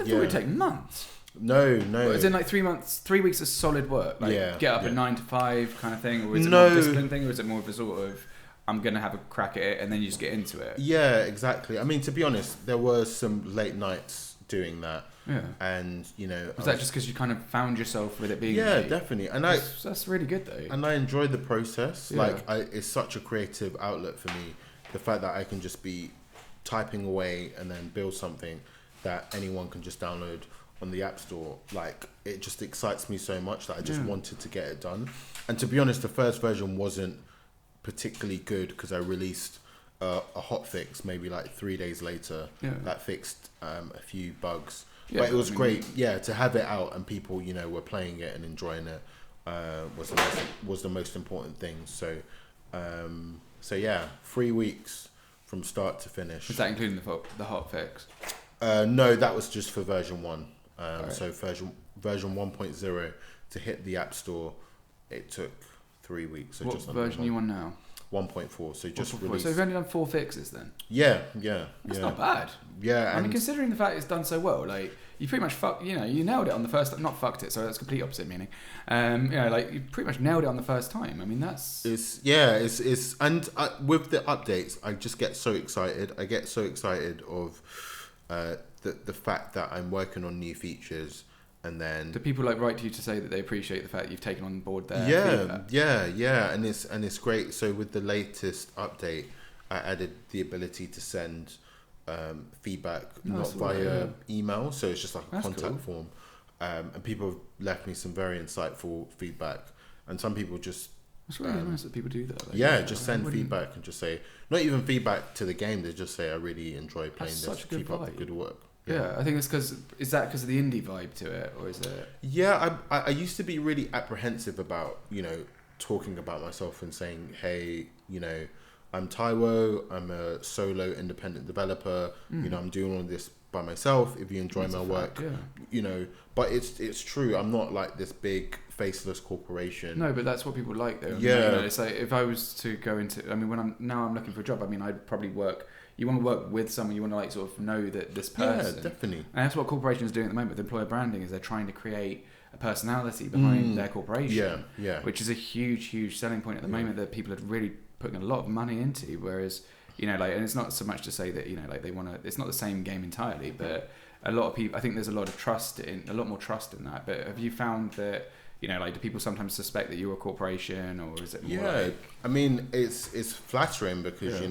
it would take months. No. Is it like 3 months, 3 weeks of solid work? Like get up at 9 to 5 kind of thing? Or is it more of a discipline thing? Or is it more of a sort of, I'm going to have a crack at it and then you just get into it? Yeah, exactly. I mean, to be honest, there were some late nights doing that. Yeah. And, Was that just because you kind of found yourself with it being... Yeah, definitely. And that's really good though. And I enjoyed the process. Yeah. It's such a creative outlet for me. The fact that I can just be typing away and then build something that anyone can just download on the App Store. Like, it just excites me so much that I just wanted to get it done. And to be honest, the first version wasn't particularly good because I released a hotfix maybe like 3 days later that fixed a few bugs. Yeah, but it was great, to have it out and people, were playing it and enjoying it was the most important thing. So 3 weeks from start to finish. Was that including the hotfix? No, that was just for version 1. So version 1.0 to hit the App Store, it took 3 weeks. So what version are you on now? 1.4, so just released. So you've only done 4 fixes then? Yeah. That's not bad. Yeah. I mean, considering the fact it's done so well, like, you pretty much you nailed it on the first, not fucked it, so that's complete opposite meaning. You pretty much nailed it on the first time. I mean, that's... And with the updates, I just get so excited. I get so excited of the fact that I'm working on new features. And then do people write to you to say that they appreciate the fact that you've taken on board their feedback? Yeah, and it's great. So with the latest update, I added the ability to send feedback not via email, so it's just like a contact form. And people have left me some very insightful feedback, and some people just it's really nice that people do that. Just send feedback and just say, not even feedback to the game. They just say, I really enjoy playing this. Keep up the good work. Yeah, I think it's because of the indie vibe to it, or is it? Yeah, I used to be really apprehensive about talking about myself and saying, hey, I'm Taiwo, I'm a solo independent developer. I'm doing all this by myself. If you enjoy my work, but it's true. I'm not like this big faceless corporation. No, but that's what people like though. Yeah, it's like if I was to go into, I mean, when I'm looking for a job, I mean, I'd probably work. You want to work with someone, you want to sort of know that this person. Yeah, definitely. And that's what corporations are doing at the moment with employer branding, is they're trying to create a personality behind their corporation. Yeah. Which is a huge, huge selling point at the moment that people are really putting a lot of money into. Whereas, and it's not so much to say that, they want to, it's not the same game entirely, but a lot of people, I think there's a lot more trust in that. But have you found that, do people sometimes suspect that you're a corporation, or is it more I mean, it's flattering because,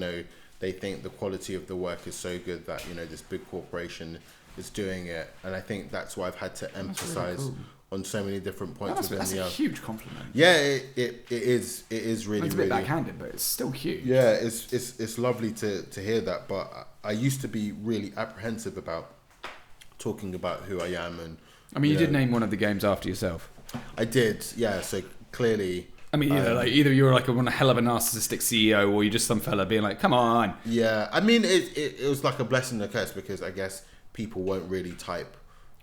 they think the quality of the work is so good that this big corporation is doing it, and I think that's why I've had to emphasize really on so many different points. That's a huge compliment. Yeah, it is really. It's a bit backhanded, but it's still huge. Yeah, it's lovely to hear that, but I used to be really apprehensive about talking about who I am, and I mean, you did name one of the games after yourself. I did, yeah. So clearly. I mean, either you were one hell of a narcissistic CEO, or you're just some fella being like, "Come on." Yeah, I mean, it was like a blessing and a curse because I guess people won't really type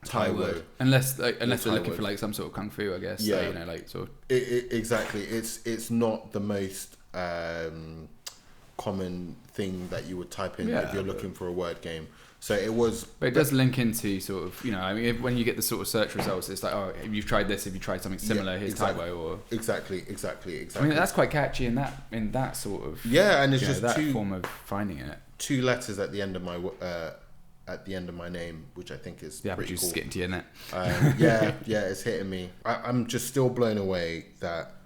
Taiwo unless they're looking for some sort of kung fu. I guess. Yeah, sort of. Exactly. It's not the most common thing that you would type in if you're looking for a word game. So it was. But it does link into sort of, you know, I mean, when you get the sort of search results, it's like, oh, if you've tried this, if you tried something similar, here's Taiwo, or exactly. I mean, that's quite catchy in that sort of and it's just that form of finding it. 2 letters at the end of my name, which I think is pretty cool. Getting to your net. It's hitting me. I'm just still blown away that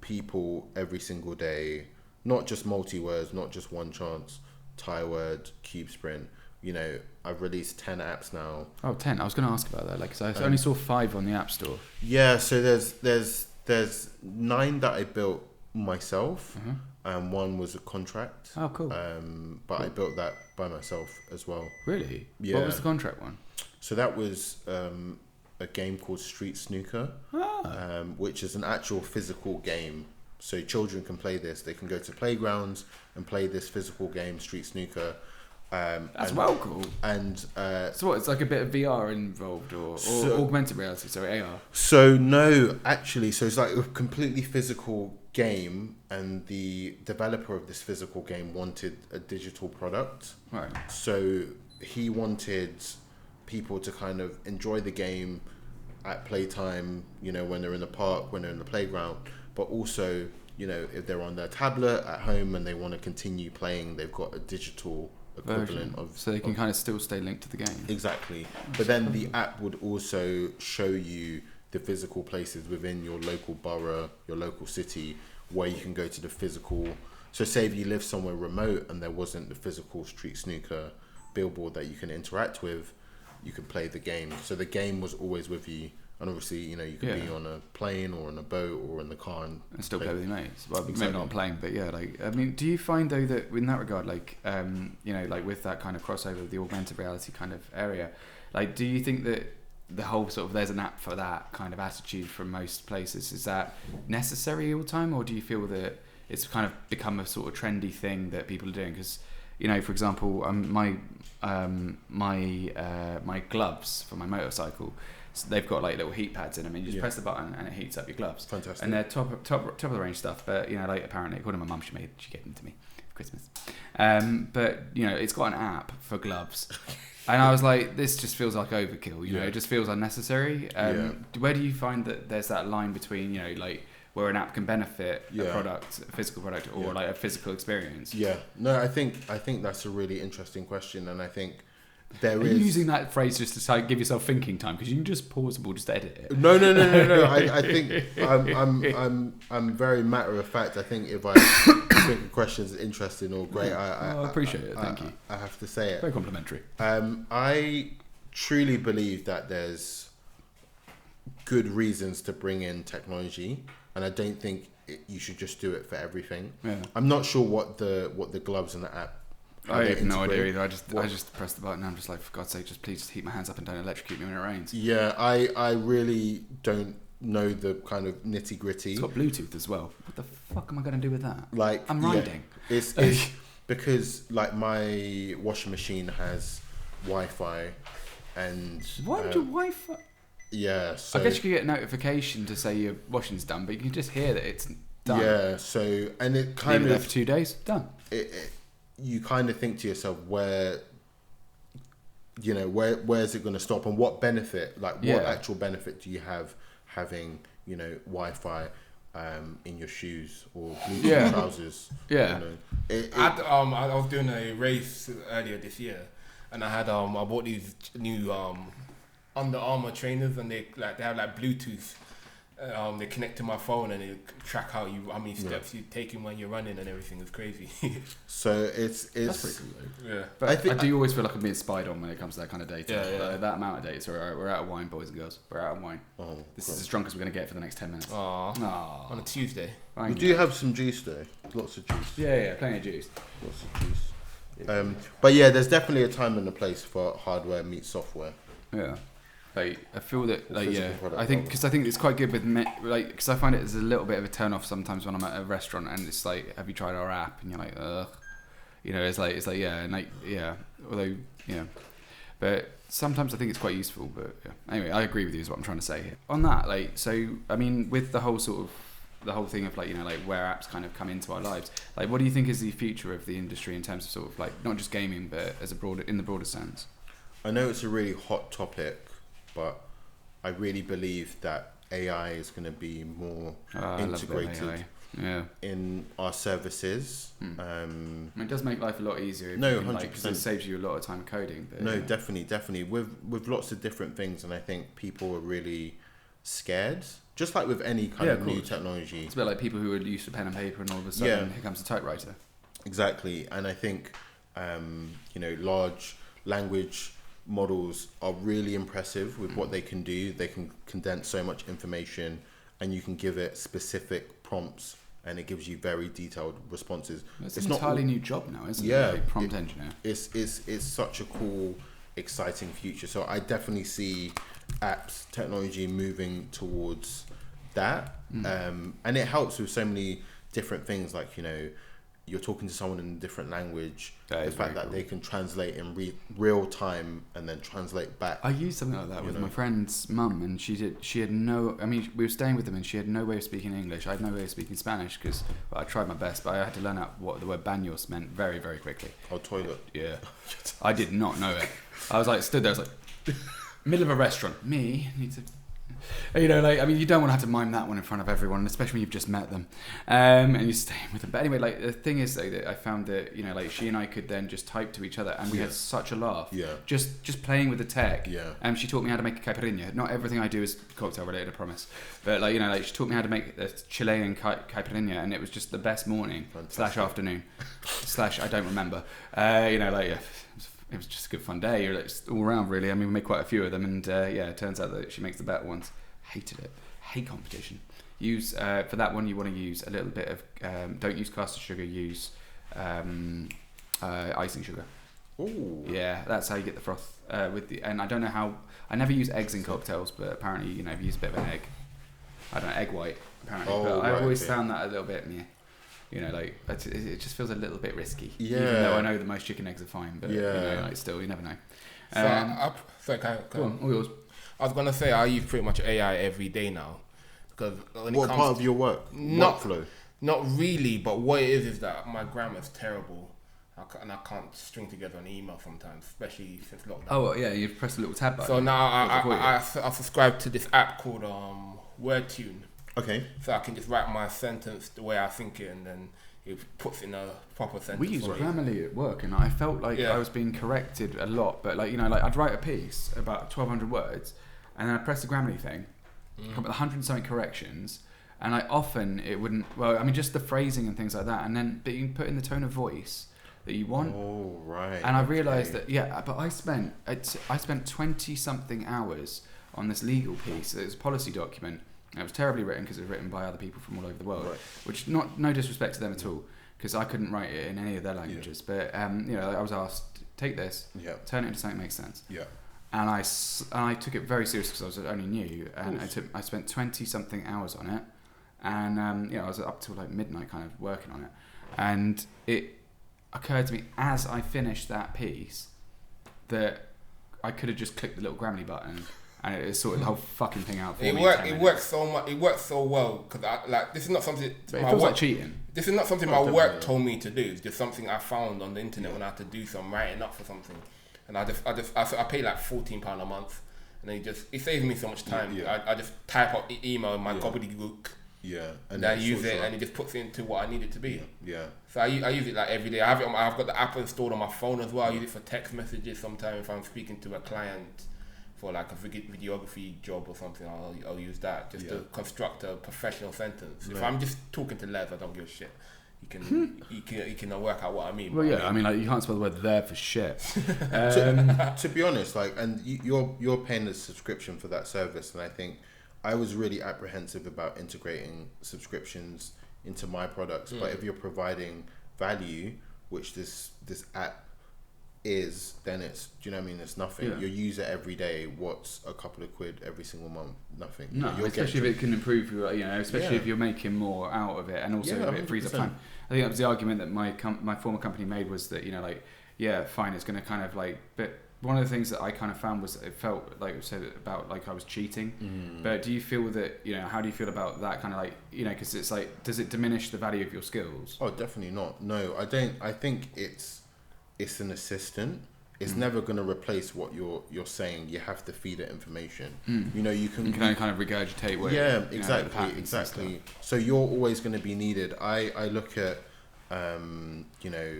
people every single day, not just multi-words, not just One Chance, Taiword, Cube Sprint. You know, I've released 10 apps now. Oh, 10. I was going to ask about that. Like, 'cause I only saw 5 on the App Store. Yeah, so there's 9 that I built myself, and 1 was a contract. Oh, cool. But I built that by myself as well. Really? Yeah. What was the contract one? So that was a game called Street Snooker, which is an actual physical game. So children can play this. They can go to playgrounds and play this physical game, Street Snooker. That's well cool. And so what? It's like a bit of VR involved, or augmented reality, sorry, AR. So no, actually, so it's like a completely physical game, and the developer of this physical game wanted a digital product. Right. So he wanted people to kind of enjoy the game at playtime, you know, when they're in the park, when they're in the playground, but also, you know, if they're on their tablet at home and they want to continue playing, they've got a digital equivalent of, so they can kind of still stay linked to the game. Exactly. But then the app would also show you the physical places within your local borough, your local city, where you can go to the physical. So say if you live somewhere remote and there wasn't the physical Street Snooker billboard that you can interact with, you could play the game. So the game was always with you. And obviously, you know, you could be on a plane or on a boat or in the car and still play with your mates. Well, maybe not on a plane, but yeah, like, I mean, do you find though that in that regard, like, you know, like with that kind of crossover with the augmented reality kind of area, like, do you think that the whole sort of there's an app for that kind of attitude from most places, is that necessary all the time, or do you feel that it's kind of become a sort of trendy thing that people are doing? Because, you know, for example, my gloves for my motorcycle, so they've got like little heat pads in them, and you just press the button and it heats up your gloves. Fantastic. And they're top of the range stuff, but you know, like apparently, according to my mum, she gave them to me for Christmas. But you know, it's got an app for gloves, and I was like, this just feels like overkill. You know, it just feels unnecessary. Where do you find that there's that line between, you know, like where an app can benefit a product, a physical product, or like a physical experience? Yeah. No, I think that's a really interesting question, and I think. Are you using that phrase just to give yourself thinking time, because you can just pause or just edit it? No. I think I'm very matter of fact. I think if I think a question is interesting or great, I appreciate it. Thank you. I have to say it. Very complimentary. I truly believe that there's good reasons to bring in technology, and I don't think you should just do it for everything. Yeah. I'm not sure what the gloves and the app. I have no idea either. I just press the button and I'm just like, for God's sake, just please just heat my hands up and don't electrocute me when it rains. Yeah, I really don't know the kind of nitty gritty. It's got Bluetooth as well. What the fuck am I going to do with that? Like, I'm riding. It's because like my washing machine has Wi-Fi, and why would your Wi-Fi? Yeah, so I guess you could get a notification to say your washing's done, but you can just hear that it's done. Yeah, so and it kind Leave it there for 2 days, done. You kind of think to yourself, where's it going to stop, and what benefit, like what actual benefit do you have having, you know, Wi-Fi in your shoes or Bluetooth trousers? Yeah. You know, I was doing a race earlier this year, and I bought these new Under Armour trainers, and they have like Bluetooth. They connect to my phone and they track how many steps you're taking when you're running and everything. Is crazy. So it's that's pretty cool though. Yeah, but I do always feel like I'm being spied on when it comes to that kind of data. Yeah. That amount of data. So we're out of wine, boys and girls. We're out of wine. This is as drunk as we're gonna get for the next 10 minutes. On a Tuesday. We do have some juice though. Lots of juice. Yeah, plenty of juice. Lots of juice. But yeah, there's definitely a time and a place for hardware meets software. Yeah. Like, I feel that, like, I think it's quite good with because I find it as a little bit of a turn off sometimes when I'm at a restaurant and it's like, have you tried our app? And you're like, ugh, you know, it's like yeah, and like although but sometimes I think it's quite useful. But anyway, I agree with you is what I'm trying to say here on that. Like, so I mean, with the whole sort of the whole thing of like, you know, like where apps kind of come into our lives. Like, what do you think is the future of the industry in terms of sort of like not just gaming, but as in the broader sense? I know it's a really hot topic, but I really believe that AI is going to be more integrated in our services. It does make life a lot easier. No, 100%. Because it saves you a lot of time coding. But, no, definitely. With lots of different things, and I think people are really scared. Just like with any kind of new technology. It's a bit like people who are used to pen and paper, and all of a sudden here comes a typewriter. Exactly, and I think large language models are really impressive with what they can do. They can condense so much information, and you can give it specific prompts, and it gives you very detailed responses. It's an entirely new job now, isn't it? Like prompt engineer. It's such a cool, exciting future. So I definitely see apps, technology moving towards that, and it helps with so many different things. Like, you know, you're talking to someone in a different language, the fact that they can translate in real time and then translate back. I used something like that with my friend's mum, and she had no, I mean, we were staying with them and she had no way of speaking English. I had no way of speaking Spanish because I tried my best, but I had to learn out what the word baños meant very, very quickly. Oh, toilet. Yeah. I did not know it. I was like, stood there, I was like, middle of a restaurant, need to... You know, like, I mean, you don't want to have to mime that one in front of everyone, especially when you've just met them, and you're staying with them. But anyway, like, the thing is, though, that I found that, you know, like, she and I could then just type to each other, and we had such a laugh. Yeah. Just playing with the tech. Yeah. She taught me how to make a caipirinha. Not everything I do is cocktail related, I promise. But, like, you know, like, she taught me how to make a Chilean caipirinha, and it was just the best morning / afternoon / I don't remember. You know, like, it was just a good fun day. You're like all around, really. I mean, we made quite a few of them, and it turns out that she makes the better ones. Hated it. Hate competition. Use for that one, you want to use a little bit of don't use caster sugar. Use icing sugar. Ooh. Yeah, that's how you get the froth and I don't know how. I never use eggs in cocktails, but apparently, you know, if you use a bit of an egg, I don't know, egg white apparently. But I always found that a little bit meh. You know, like, it just feels a little bit risky. Yeah. Even though I know that most chicken eggs are fine, but you know, like, still, you never know. All yours. I was gonna say I use pretty much AI every day now, because what part of your work? Workflow? Not really, but what it is that my grammar's terrible, and I can't string together an email sometimes, especially since lockdown. Oh yeah, you press a little tab button. So now I subscribe to this app called WordTune. Okay. So I can just write my sentence the way I think it, and then it puts in a proper sentence. We use Grammarly at work, and I felt like I was being corrected a lot. But, like, you know, like, I'd write a piece about 1,200 words, and then I'd press the Grammarly thing, come up with 100 and something corrections, and it wouldn't. Well, I mean, just the phrasing and things like that, and then but you can put in the tone of voice that you want. Oh, right. And I realised that but I spent 20 something hours on this legal piece. It was a policy document. It was terribly written because it was written by other people from all over the world, which no disrespect to them at all, because I couldn't write it in any of their languages. But you know, I was asked, take this, turn it into something that makes sense. Yeah. And I took it very seriously because I was only new, and I spent 20 something hours on it, and you know, I was up till like midnight kind of working on it, and it occurred to me as I finished that piece that I could have just clicked the little Grammarly button. And it sorted the whole fucking thing out for me. It works so much. It works so well because this is not something. It feels like cheating. This is not something my work told me to do. It's just something I found on the internet when I had to do some writing up for something, and I pay like £14 a month, and then it saves me so much time. Yeah. I just type up email in my gobbledygook. Yeah, and then I use it, and it just puts it into what I need it to be. Yeah. So I use it like every day. I've got the app installed on my phone as well. I use it for text messages sometimes if I'm speaking to a client for like a videography job or something. I'll use that just to construct a professional sentence. If I'm just talking to Les, I don't give a shit. You can work out what I mean. Well, I mean, like, you can't spell the word there for shit. To be honest, like, and you're paying a subscription for that service, and I think I was really apprehensive about integrating subscriptions into my products. But if you're providing value, which this app is, then it's, do you know what I mean? It's nothing. You use it every day. What's a couple of quid every single month? Nothing. No, especially if it can improve your, you know, especially if you're making more out of it, and also if it frees up time. I think that was the argument that my former company made, was that, you know, like, yeah, fine, it's going to kind of like, but one of the things that I kind of found was it felt like I said about like I was cheating. But do you feel that, you know, how do you feel about that kind of like, you know, because it's like, does it diminish the value of your skills? Oh, definitely not. No, I don't. I think it's an assistant. It's never going to replace what you're saying. You have to feed it information. You know, you can only kind of regurgitate what exactly. So you're always going to be needed. I look at you know,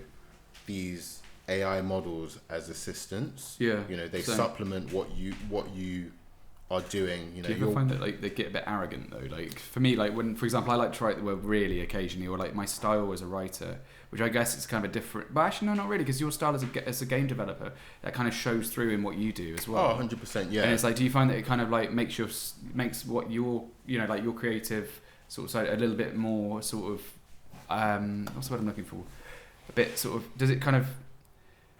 these AI models as assistants. Yeah. You know, they supplement what you are doing. You know, do you ever find that like they get a bit arrogant though? Like for me, like when, for example, I like to write the word really occasionally, or like my style as a writer, which I guess is kind of a different. But actually, no, not really, because your style as a game developer, that kind of shows through in what you do as well. Oh, 100%, yeah. And it's like, do you find that it kind of like makes what your, you know, like your creative sort of side a little bit more sort of what's the word I'm looking for? A bit sort of, does it kind of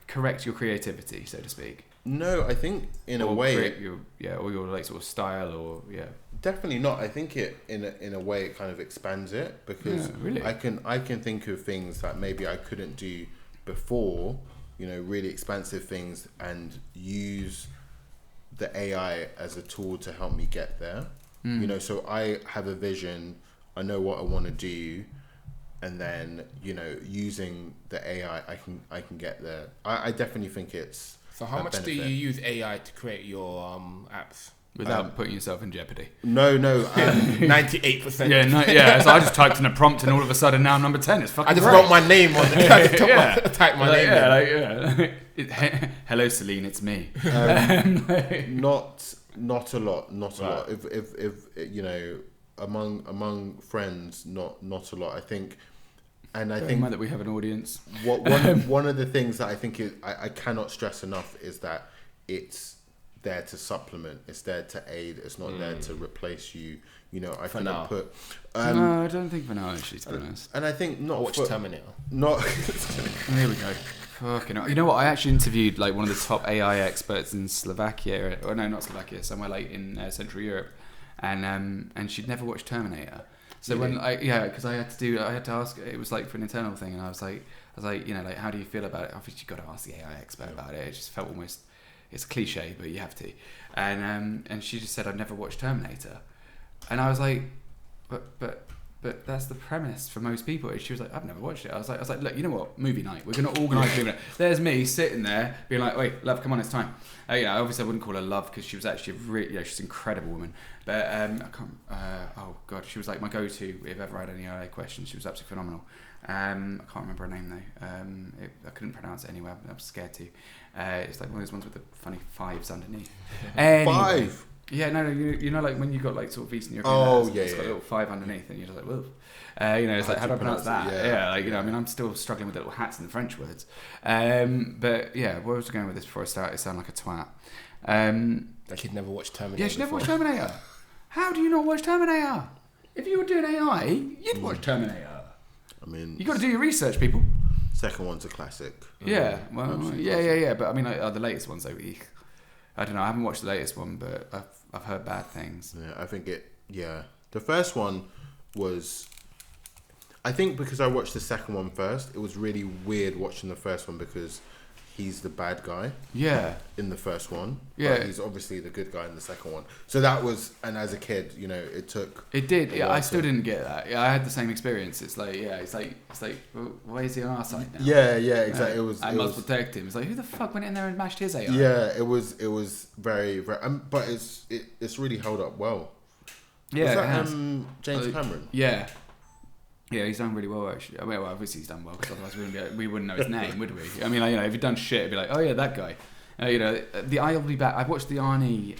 correct your creativity, so to speak? No, I think in a way, or your like sort of style, or definitely not. I think it in a way it kind of expands it, because really? I can think of things that maybe I couldn't do before, you know, really expansive things, and use the AI as a tool to help me get there. You know, so I have a vision, I know what I want to do, and then, you know, using the AI, I can get there. I definitely think it's. So how much do you use AI to create your apps? Without putting yourself in jeopardy? No. 98%. Yeah. So I just typed in a prompt, and all of a sudden now number 10 is fucking. I just wrote my name on the type my name. Hello, Celine, it's me. Not a lot. If you know, among friends, not a lot. I think. And I think that we have an audience. One of the things that I think I cannot stress enough is that it's there to supplement. It's there to aid. It's not there to replace you. You know, I think I put. No, I don't think for now, actually, to be honest. And I think not. Watch Terminator. Not. Here we go. Fucking hell. You know what? I actually interviewed like one of the top AI experts in Slovakia, or no, not Slovakia, somewhere like in Central Europe, and she'd never watched Terminator. So when because I had to ask, it was like for an internal thing, and I was like, you know, like, how do you feel about it? Obviously, you got to ask the AI expert about it. It just felt almost, it's cliche, but you have to. And she just said, I've never watched Terminator, and I was like, but that's the premise for most people. And she was like, I've never watched it. I was like, look, you know what? Movie night. We're gonna organise movie night. There's me sitting there being like, wait, love, come on, it's time. You know, obviously I wouldn't call her love, because she was actually really, you know, she's an incredible woman. But I can't. Oh god, she was like my go-to if ever I had any AI questions. She was absolutely phenomenal. I can't remember her name though. I couldn't pronounce it anyway. I was scared to. It's like one of those ones with the funny fives underneath. Anyway, 5. Yeah, no, you know, like when you got like sort of Eastern European letters, it's got a little 5 underneath, and you're just like, whoa. You know, it's like, how do I pronounce that? Yeah, like, you know, I mean, I'm still struggling with the little hats and the French words. But yeah, where was I going with this before I started? It sounded like a twat. Like you'd never watched Terminator. Yeah, she'd never watched Terminator. How do you not watch Terminator? If you were doing AI, you'd watch Terminator. I mean, you got to do your research, people. Second one's a classic. Yeah, well, yeah. But I mean, like, the latest ones, though, I don't know. I haven't watched the latest one, but I've heard bad things. Yeah, I think it. Yeah, the first one was. I think because I watched the second one first, it was really weird watching the first one, because he's the bad guy. Yeah. In the first one. Yeah. But he's obviously the good guy in the second one. So that was, and as a kid, you know, it took. It did. Yeah, I still didn't get that. Yeah, I had the same experience. It's like, well, why is he on our side now? Yeah, exactly. I must protect him. It's like, who the fuck went in there and mashed his AI? Yeah, it was very, very. But it's really held up well. Yeah. Was that James Cameron? Yeah. Yeah, he's done really well, actually. I mean, well, obviously he's done well, because otherwise we wouldn't know his name, would we? I mean, like, you know, if he'd done shit, it'd be like, oh yeah, that guy. You know, I'll be back. I've watched the Arnie.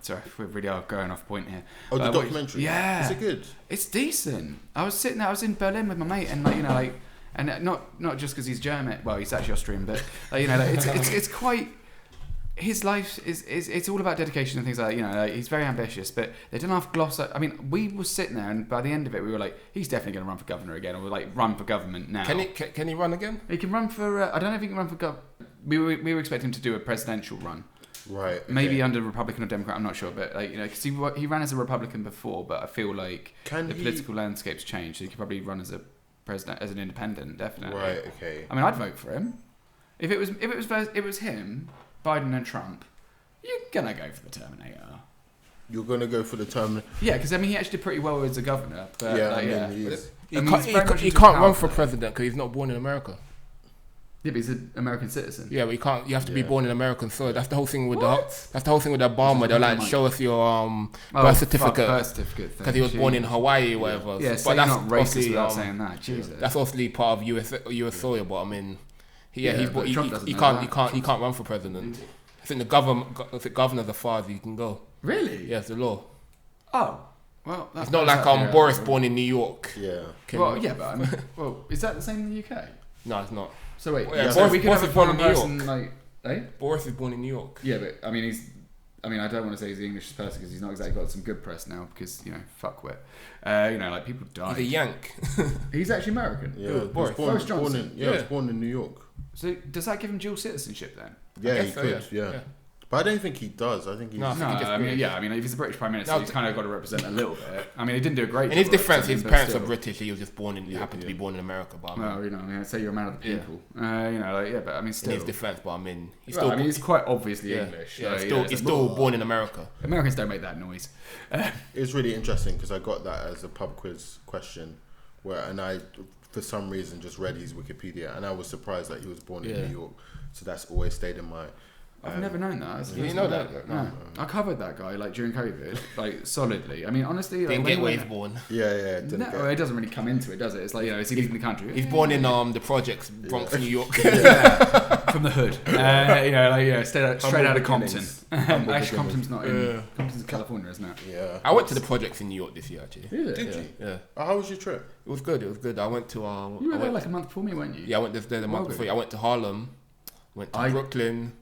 Sorry, we really are going off point here. Oh, the documentary. Yeah, is it good? It's decent. I was sitting there. I was in Berlin with my mate, and like, you know, like, and not just because he's German. Well, he's actually Austrian, but like, you know, like, it's quite. His life is it's all about dedication and things like that. You know, like, he's very ambitious, but they don't have gloss. I mean, we were sitting there, and by the end of it, we were like, he's definitely going to run for governor again, or like run for government now. Can he run again? He can run for. I don't know if he can run for governor. We were expecting him to do a presidential run. Right. Okay. Maybe under Republican or Democrat, I'm not sure, but like, you know, because he ran as a Republican before, but I feel like political landscape's changed, so he could probably run as a president, as an independent, definitely. Right. Okay. I mean, I'd vote for him if it was him. Biden and Trump, you're gonna go for the Terminator. You're gonna go for the Terminator. Yeah, because I mean, he actually did pretty well as a governor. But, he can't run for president because he's not born in America. Yeah, but he's an American citizen. Yeah, but you can't. You have to be born in American soil. That's the whole thing with that's the whole thing with Obama. They're like, show us your birth certificate. Birth certificate. Because he was born in Hawaii or whatever. Yeah, so but that's not racist without saying that. Jesus. That's obviously part of US soil, but I mean, he can't run for president. I think the governor's as far as you can go. Really? Yeah, it's the law. Oh. Well, it's not like Boris born in New York. Yeah. Well, yeah, but I mean, is that the same in the UK? No, it's not. So wait, Boris, we could have a foreign person like, Boris is born in New York. Yeah, but I mean, I don't want to say he's the English person because he's not exactly got some good press now because fuckwit. Like people die. He's a Yank. He's actually American. Yeah, Boris Johnson. He was born in New York. So does that give him dual citizenship then? Yeah, he could. Yeah. But I don't think he does. I think he's... I mean, if he's a British Prime Minister, he's kind of got to represent a little bit. I mean, he didn't do a great job. In his defence, his parents are British. He was just happened to be born in America. But I'd say you're a man of the people. But I mean, still... In his defence, but I mean... he's quite obviously English. Yeah, he's still born in America. Americans don't make that noise. It's really interesting because I got that as a pub quiz question and I, for some reason, just read his Wikipedia and I was surprised that he was born in New York. So that's always stayed in my... I've never known that. You didn't know that? No. I covered that guy during COVID, solidly. I mean, honestly, didn't get where he's born. Yeah. It doesn't really come into it, does it? It's like is he leaving the country? He's born in the projects, Bronx, New York, from the hood. Straight out of Compton. Actually, Compton's not in. Compton's California, isn't it? Yeah. I went to the projects in New York this year. Actually, did you? Yeah. How was your trip? It was good. I went to. You were there like a month before me, weren't you? Yeah, I went there the month before. I went to Harlem. Went to Brooklyn.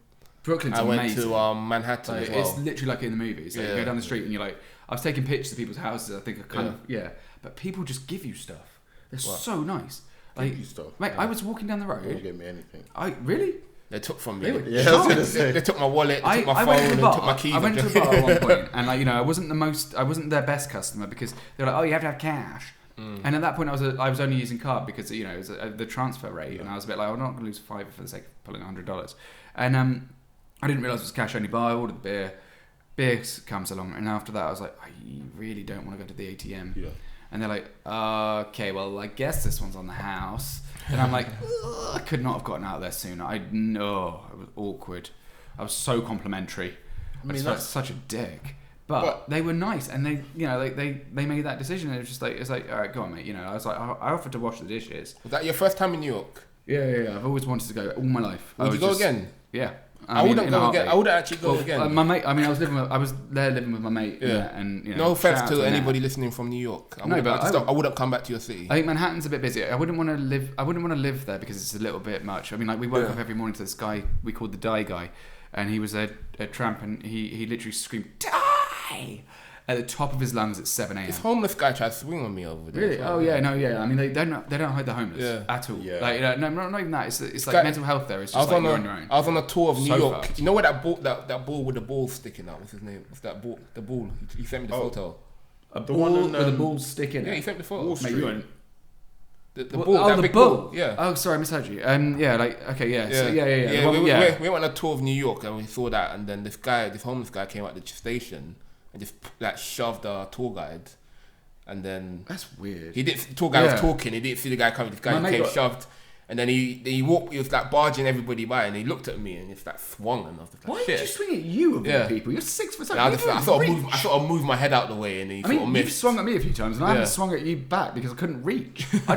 Brooklyn's amazing. amazing. I went to Manhattan as well. It's literally like in the movies. You go down the street and you're like, I was taking pictures of people's houses. I think but people just give you stuff. They're so nice. Give you stuff. Mate, I was walking down the road. They didn't give me anything. Really? They took from me. I was gonna say. They took my wallet, they took my phone, and took my keys. I went to a bar at one point, and I wasn't their best customer because they were like, oh, you have to have cash. And at that point, I was only using card because it was the transfer rate, and I was a bit like, I'm not going to lose $5 for the sake of pulling $100. And I didn't realise it was cash only bar. I ordered the beer. Beer comes along, and after that, I was like, I really don't want to go to the ATM. Yeah. And they're like, okay, well, I guess this one's on the house. And I'm like, I could not have gotten out of there sooner. I was awkward. I was so complimentary. I mean, that's such a dick. But they were nice, and they made that decision. And it was just like, it's like, all right, go on, mate. I was like, I offered to wash the dishes. Was that your first time in New York? Yeah. I've always wanted to go all my life. Would you go again? Yeah. I wouldn't go again. I would actually go again. My mate. I mean, I was there living with my mate. Yeah. And no offense to anybody listening from New York. I wouldn't come back to your city. I think Manhattan's a bit busy. I wouldn't want to live there because it's a little bit much. I mean, we woke up every morning to this guy we called the Die Guy, and he was a tramp, and he literally screamed "Die!" at the top of his lungs at 7 a.m. This homeless guy tried to swing on me over there. Really? Oh yeah, no, yeah. I mean, they don't hide the homeless at all. Yeah. Not even that. It's like mental health there. It's just you're on your own. I was on a tour of New York. Fucked. You know where that ball with the ball sticking out? What's his name? What's that ball? The ball. He sent me the photo. A ball with a ball sticking. Yeah, he sent me the photo. The ball. The big ball. Yeah. Oh, sorry, I misheard you. Okay, yeah. So, We went on a tour of New York and we saw that, and then this homeless guy came out the station. And just shoved our tour guide, and then that's weird. The tour guide was talking. He didn't see the guy coming. This guy came shoved, and then he walked. He was barging everybody by, and he looked at me and just swung, and I was like, why did you swing at you of all people? You're 6 foot. I sort of moved my head out the way, and he sort of missed. You've swung at me a few times, and I haven't swung at you back because I couldn't reach. I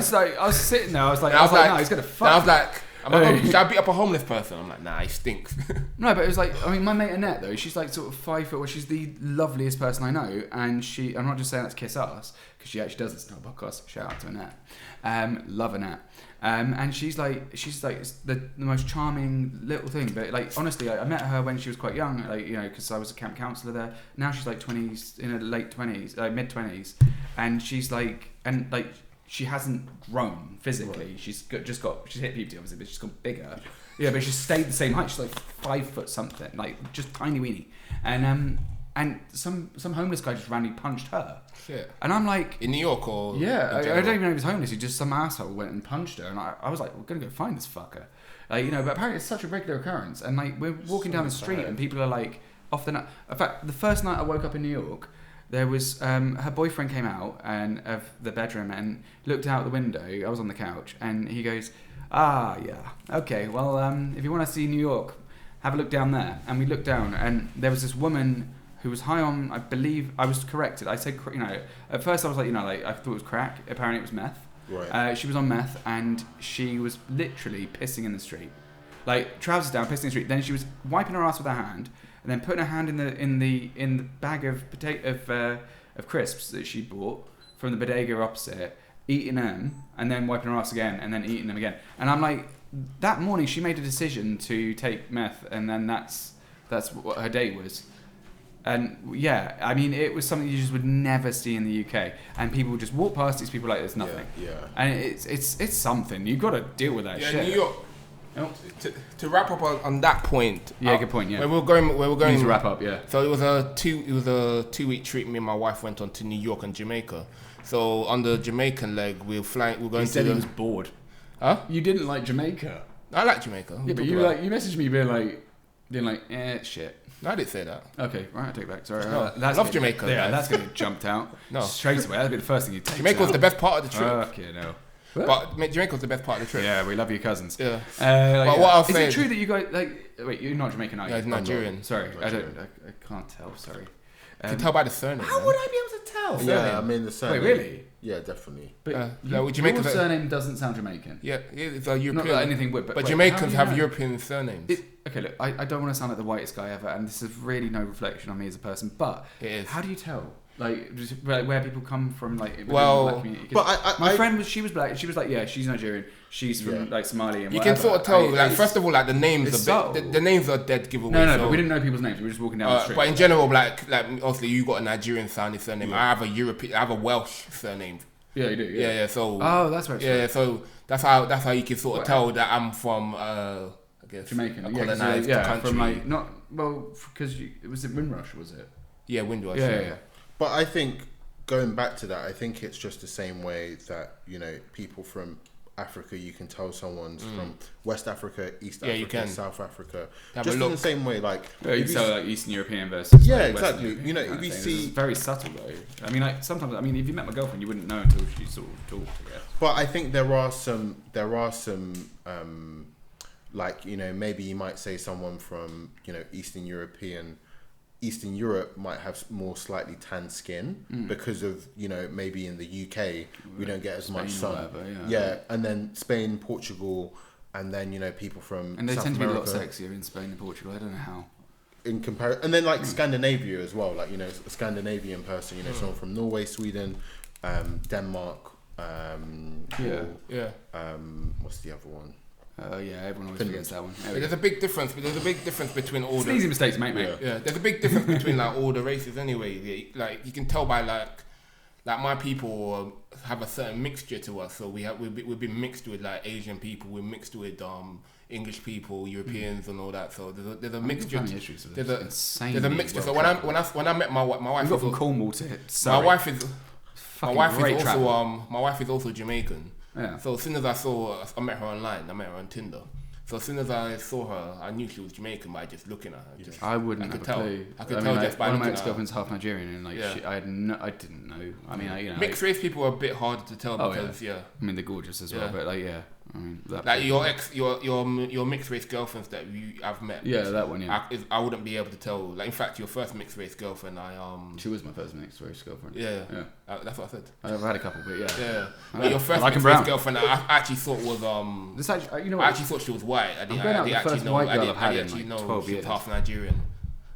was sitting there. I was like, no, he's gonna fuck. I was like. Should I beat up a homeless person? I'm like, nah, he stinks. No, but it was like, I mean, my mate Annette though, she's like sort of 5 foot. Well, she's the loveliest person I know, and I'm not just saying that to kiss ass because she actually does listen to our podcast. Shout out to Annette, love Annette. And she's like the most charming little thing. But honestly, I met her when she was quite young, because I was a camp counsellor there. Now she's 20s, in her late 20s, mid 20s, and she's she hasn't grown physically. Right. She's hit puberty obviously, but she's got bigger. Yeah, but she's stayed the same height. She's 5 foot something, just tiny weenie. And some homeless guy just randomly punched her. Shit. And I'm like, in New York or I don't even know if he was homeless. He just some asshole went and punched her, and I was like, we're gonna go find this fucker. Like, you know, but apparently it's such a regular occurrence. And like we're walking down the street and people are like off the nut. In fact, the first night I woke up in New York, there was her boyfriend came out and of the bedroom and looked out the window. I was on the couch and he goes, okay, well, if you want to see New York, have a look down there. And we looked down and there was this woman who was high on, I believe, I was corrected. I said, you know, at first I was like, you know, like I thought it was crack. Apparently it was meth. Right. She was on meth and she was literally pissing in the street. Like trousers down, pissing in the street. Then she was wiping her ass with her hand and then putting her hand in the bag of of crisps that she bought from the bodega opposite, eating them and then wiping her ass again and then eating them again. And I'm like, that morning she made a decision to take meth and then that's what her day was. And yeah, I mean, it was something you just would never see in the UK, and people would just walk past these people like there's nothing. Yeah. And it's something you've got to deal with that shit. Yeah, New York. Oh. To wrap up on that point. Yeah, good point. Yeah. Where we're going. You need to wrap up. Yeah. So it was a 2-week trip. Me and my wife went on to New York and Jamaica. So on the Jamaican leg, we're going. He said he was bored. Huh? You didn't like Jamaica. I like Jamaica. Yeah, but you messaged me being like, shit. No, I didn't say that. Okay, right, I take it back. Sorry. No, I love Jamaica. Yeah, that's going to jumped out. No. Straight away. That'd be the first thing you take. Jamaica was the best part of the trip. Okay, no. But Jamaica was the best part of the trip. Yeah, we love your cousins. Yeah. But what I'll say is it true that you guys wait? You're not Jamaican, are you? Yeah, he's Nigerian. Sorry, Nigerian. I can't tell. Sorry. You can tell by the surname. How would I be able to tell? Yeah, I mean the surname. Wait, really? Yeah, definitely. But your your surname doesn't sound Jamaican. Yeah, it's a European. Not that anything would, but wait, Jamaicans have know? European surnames. Okay, look, I don't want to sound like the whitest guy ever, and this is really no reflection on me as a person, but it is. How do you tell? Like, just where people come from, like, within the black community? But my friend she was black, and she was like, yeah, she's Nigerian, she's from like Somali, and you whatever. can sort of tell. Like, first of all, like the names the names are dead giveaway. No, but we didn't know people's names. We were just walking down the street. But in general, like obviously, you got a Nigerian sounding surname. I have I have a Welsh surname. Yeah, you do. Yeah. So that's right. Yeah, so that's how you can sort of tell that I'm from I guess Jamaican. a colonized country. From like because it was Windrush, was it? Yeah, Windrush. Yeah. But I think going back to that, I think it's just the same way that, you know, people from Africa, you can tell someone's from West Africa, East Africa, you can. South Africa. Have just in the same way, like... Yeah, you can tell like Eastern European versus exactly. Western you know, European if you kind of see... It's very subtle though. I mean, like sometimes, if you met my girlfriend, you wouldn't know until she sort of talked, I guess. But I think there are some like, you know, maybe you might say someone from, you know, Eastern Europe might have more slightly tan skin because of, you know, maybe in the UK we don't get as Spain much sun. Whatever, and then Spain, Portugal, and then, you know, people from and they South tend to be America, a lot sexier in Spain and Portugal. I don't know how. in comparison, and then like Scandinavia as well, like, you know, a Scandinavian person, you know, someone from Norway, Sweden, Denmark, what's the other one? Everyone always forgets that one. There's a big difference. There's a big difference between all the easy mistakes, mate. Yeah, there's a big difference between like all the races anyway. Like you can tell by like my people have a certain mixture to us. So we've been mixed with like Asian people. We're mixed with English people, Europeans, and all that. So there's a mixture. There's a mixture. So when I met my wife, we got from Cornwall to my wife is also Jamaican. Yeah. So as soon as I met her online. I met her on Tinder. So as soon as I saw her, I knew she was Jamaican by just looking at her. I wouldn't have a clue. I could tell just by one of looking my at ex-girlfriend's half Nigerian, and I didn't know. I mean, you know, mixed race people are a bit harder to tell because I mean, they're gorgeous as well, but I mean, like your mixed race girlfriends that I've met. Yeah, that one. Yeah, I wouldn't be able to tell. Like, in fact, your first mixed race girlfriend, she was my first mixed race girlfriend. Yeah. That's what I said. I've had a couple, but yeah. But your first mixed race girlfriend, I actually thought was This actually, you know, I actually thought she was white. I didn't actually know she was half Nigerian.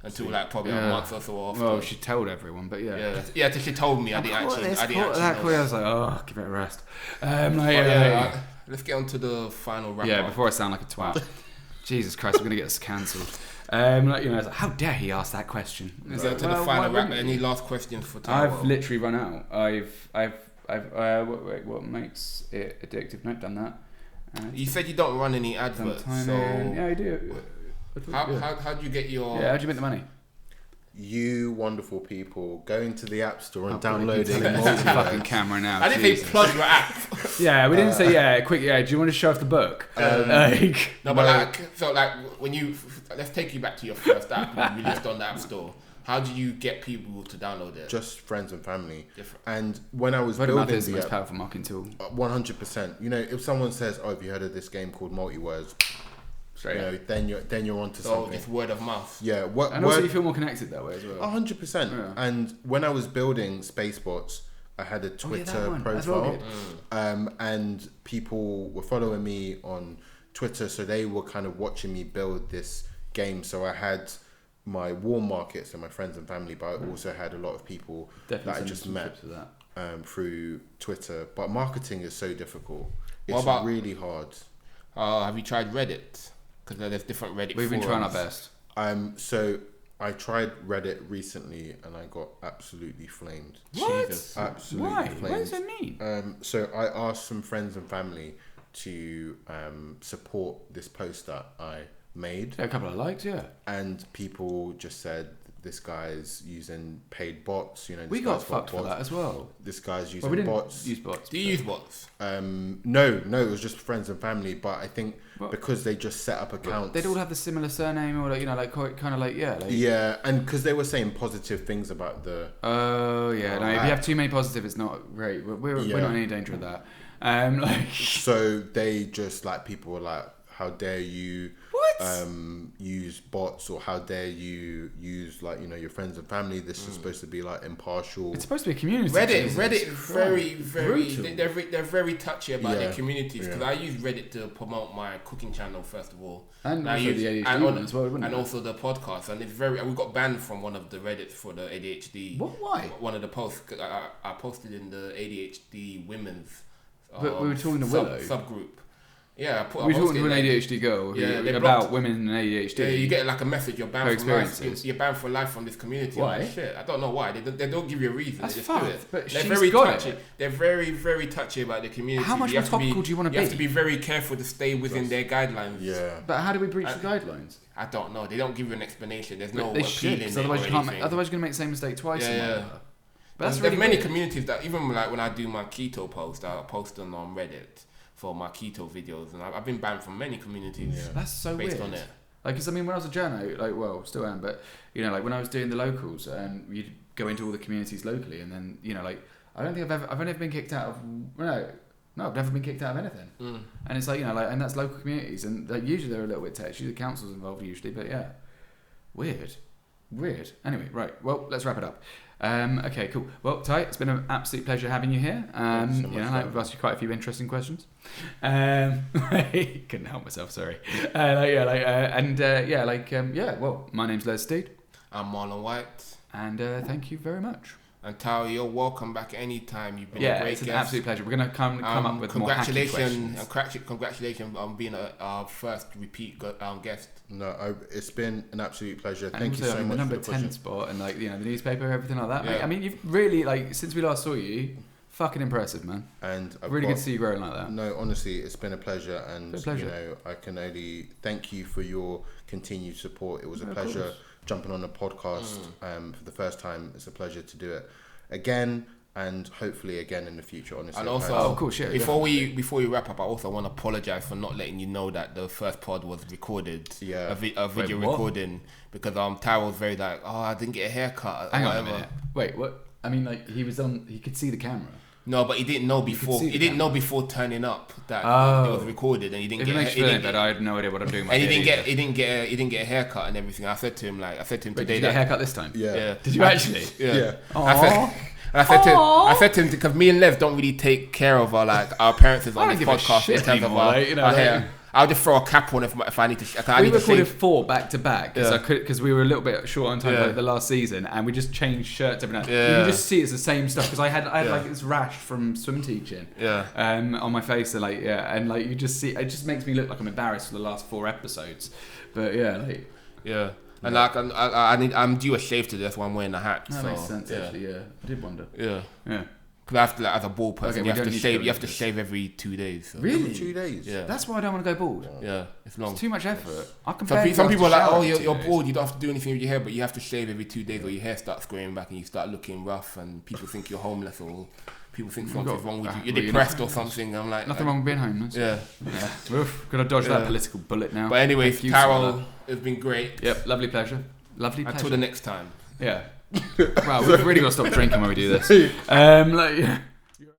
Until like probably a month or so after. Well, she told everyone, but yeah. Till she told me, I didn't actually know. I was like, oh, give it a rest. Let's get on to the final wrap. Yeah, before I sound like a twat. Jesus Christ, we're gonna get us cancelled. I was like, how dare he ask that question? Let's get to the final wrap. Any last questions for Taiwo? I've literally run out. What makes it addictive? Nope, done that. You said you don't run any adverts, so yeah, I do. How do you get your? Yeah, how do you make the money? You wonderful people going to the App Store and downloading the fucking camera now. I didn't say plug your app. Yeah, we didn't say quick. Yeah, do you want to show off the book? When you let's take you back to your first app you released on the App Store. How do you get people to download it? Just friends and family. Different. And when I was building building the most powerful marketing tool. 100%. You know, if someone says, "Oh, have you heard of this game called Multiverse?" Straight. You know, then you're onto so something. it's word of mouth. Yeah. Also, you feel more connected that way as well. 100%. Yeah. And when I was building Spacebots, I had a Twitter profile, and people were following me on Twitter, so they were kind of watching me build this game. So I had my warm markets and my friends and family, but I also had a lot of people that I just met through Twitter. But marketing is so difficult. It's really hard. Have you tried Reddit? Because there's different Reddit We've been trying our best. So I tried Reddit recently and I got absolutely flamed. What? Jesus. Absolutely Why? flamed. What does that mean? So I asked some friends and family to support this post that I made. A couple of likes, yeah. And people just said, this guy's using paid bots. You know, we got fucked for that as well. This guy's using bots. Use bots. Do you use bots? No, it was just friends and family. But I think because they just set up accounts, they'd all have the similar surname, or yeah, and because they were saying positive things about the. Oh yeah, no. If you have too many positive, it's not great. We're not in any danger of that. So they just people were like, "How dare you?" Use bots, or how dare you use your friends and family? This is supposed to be impartial. It's supposed to be a community. Reddit is very they're very touchy about their communities, because I use Reddit to promote my cooking channel first of all, and also the ADHD one as well, wouldn't it? Also the podcast, and it's we got banned from one of the Reddits for the ADHD. What? Why? One of the posts I posted in the ADHD women's. But we were talking to Willow subgroup. Yeah, we were talking to an ADHD girl about women and ADHD. Yeah, you get a message, you're banned for life. You're banned for life from this community. Why? Like, shit, I don't know why. They don't give you a reason. That's they just fucked. do it. But they're she's very got touchy. it. They're very, very touchy about the community. How much more topical do you want to be? You have to be very careful to stay within their guidelines. Yeah. But how do we breach the guidelines? I don't know. They don't give you an explanation. There's no appeal in it. Otherwise you can't. Otherwise you're gonna make the same mistake twice. Yeah. But there's many communities that even when I do my keto post, I post them on Reddit for my keto videos, and I've been banned from many communities. Yeah. That's so based weird. on it. Because when I was a journo, still am, but when I was doing the locals, and you'd go into all the communities locally, and then I don't think I've only ever been kicked out of no, I've never been kicked out of anything. And it's and that's local communities, and usually they're a little bit touchy. The council's involved usually, but yeah, weird. Anyway, right. Well, let's wrap it up. Okay, cool. Well, Ty, it's been an absolute pleasure having you here. I've asked you quite a few interesting questions. Couldn't help myself. Sorry. Well, my name's Les Steed. I'm Marlon White. And thank you very much. And Tao, you're welcome back anytime. You've been a great guest. It's an absolute pleasure. We're going to come up with more hacky questions. Congratulations on being our first repeat guest. No, it's been an absolute pleasure. Thank you so much. The number 10 spot and the newspaper, everything like that. Yeah. Mate, I mean, you've really since we last saw you, fucking impressive, man. And really good to see you growing like that. No, honestly, it's been a pleasure, and I can only thank you for your continued support. It was a pleasure jumping on a podcast for the first time. It's a pleasure to do it again, and hopefully again in the future. Honestly, and also, of course, yeah. Before we wrap up, I also want to apologize for not letting you know that the first pod was recorded. Yeah, a video recording, because Tara was very I didn't get a haircut. Hang on a minute. Wait, what? I mean, he was on. He could see the camera. No, but he didn't know before. He didn't know before turning up that it was recorded, and he didn't get. It makes but I had no idea what I'm doing. And he didn't get a haircut and everything. I said to him today. Did you get a haircut this time? Yeah. Did you actually? Yeah. I said to him because me and Lev don't really take care of our appearances on this podcast in terms of our hair. I'll just throw a cap on if I need to. We recorded 4 back to back because we were a little bit short on time the last season, and we just changed shirts every night. You can just see it's the same stuff because I had this rash from swim teaching on my face, and you just see it just makes me look like I'm embarrassed for the last 4 episodes. But and I'm due a shave today. That's why I'm wearing a hat. That makes sense actually. Yeah, I did wonder. Yeah. Because I have to, like, as a bald person, Okay, you have to shave. You have to this. shave every 2 days. So. Really? 2 days. Yeah. That's why I don't want to go bald. Yeah, it's long. It's too much effort. I can Some people are like, oh, you're bald, you don't have to do anything with your hair, but you have to shave every 2 days or your hair starts growing back and you start looking rough and people think you're homeless or people think something's wrong with you. You're depressed or something. I'm like... Nothing wrong with being homeless. Yeah. Oof, gonna dodge that political bullet now. But anyway, Carol, it's been great. Yep, lovely pleasure. Lovely pleasure. Until the next time. Yeah. Wow, we've really got to stop drinking when we do this.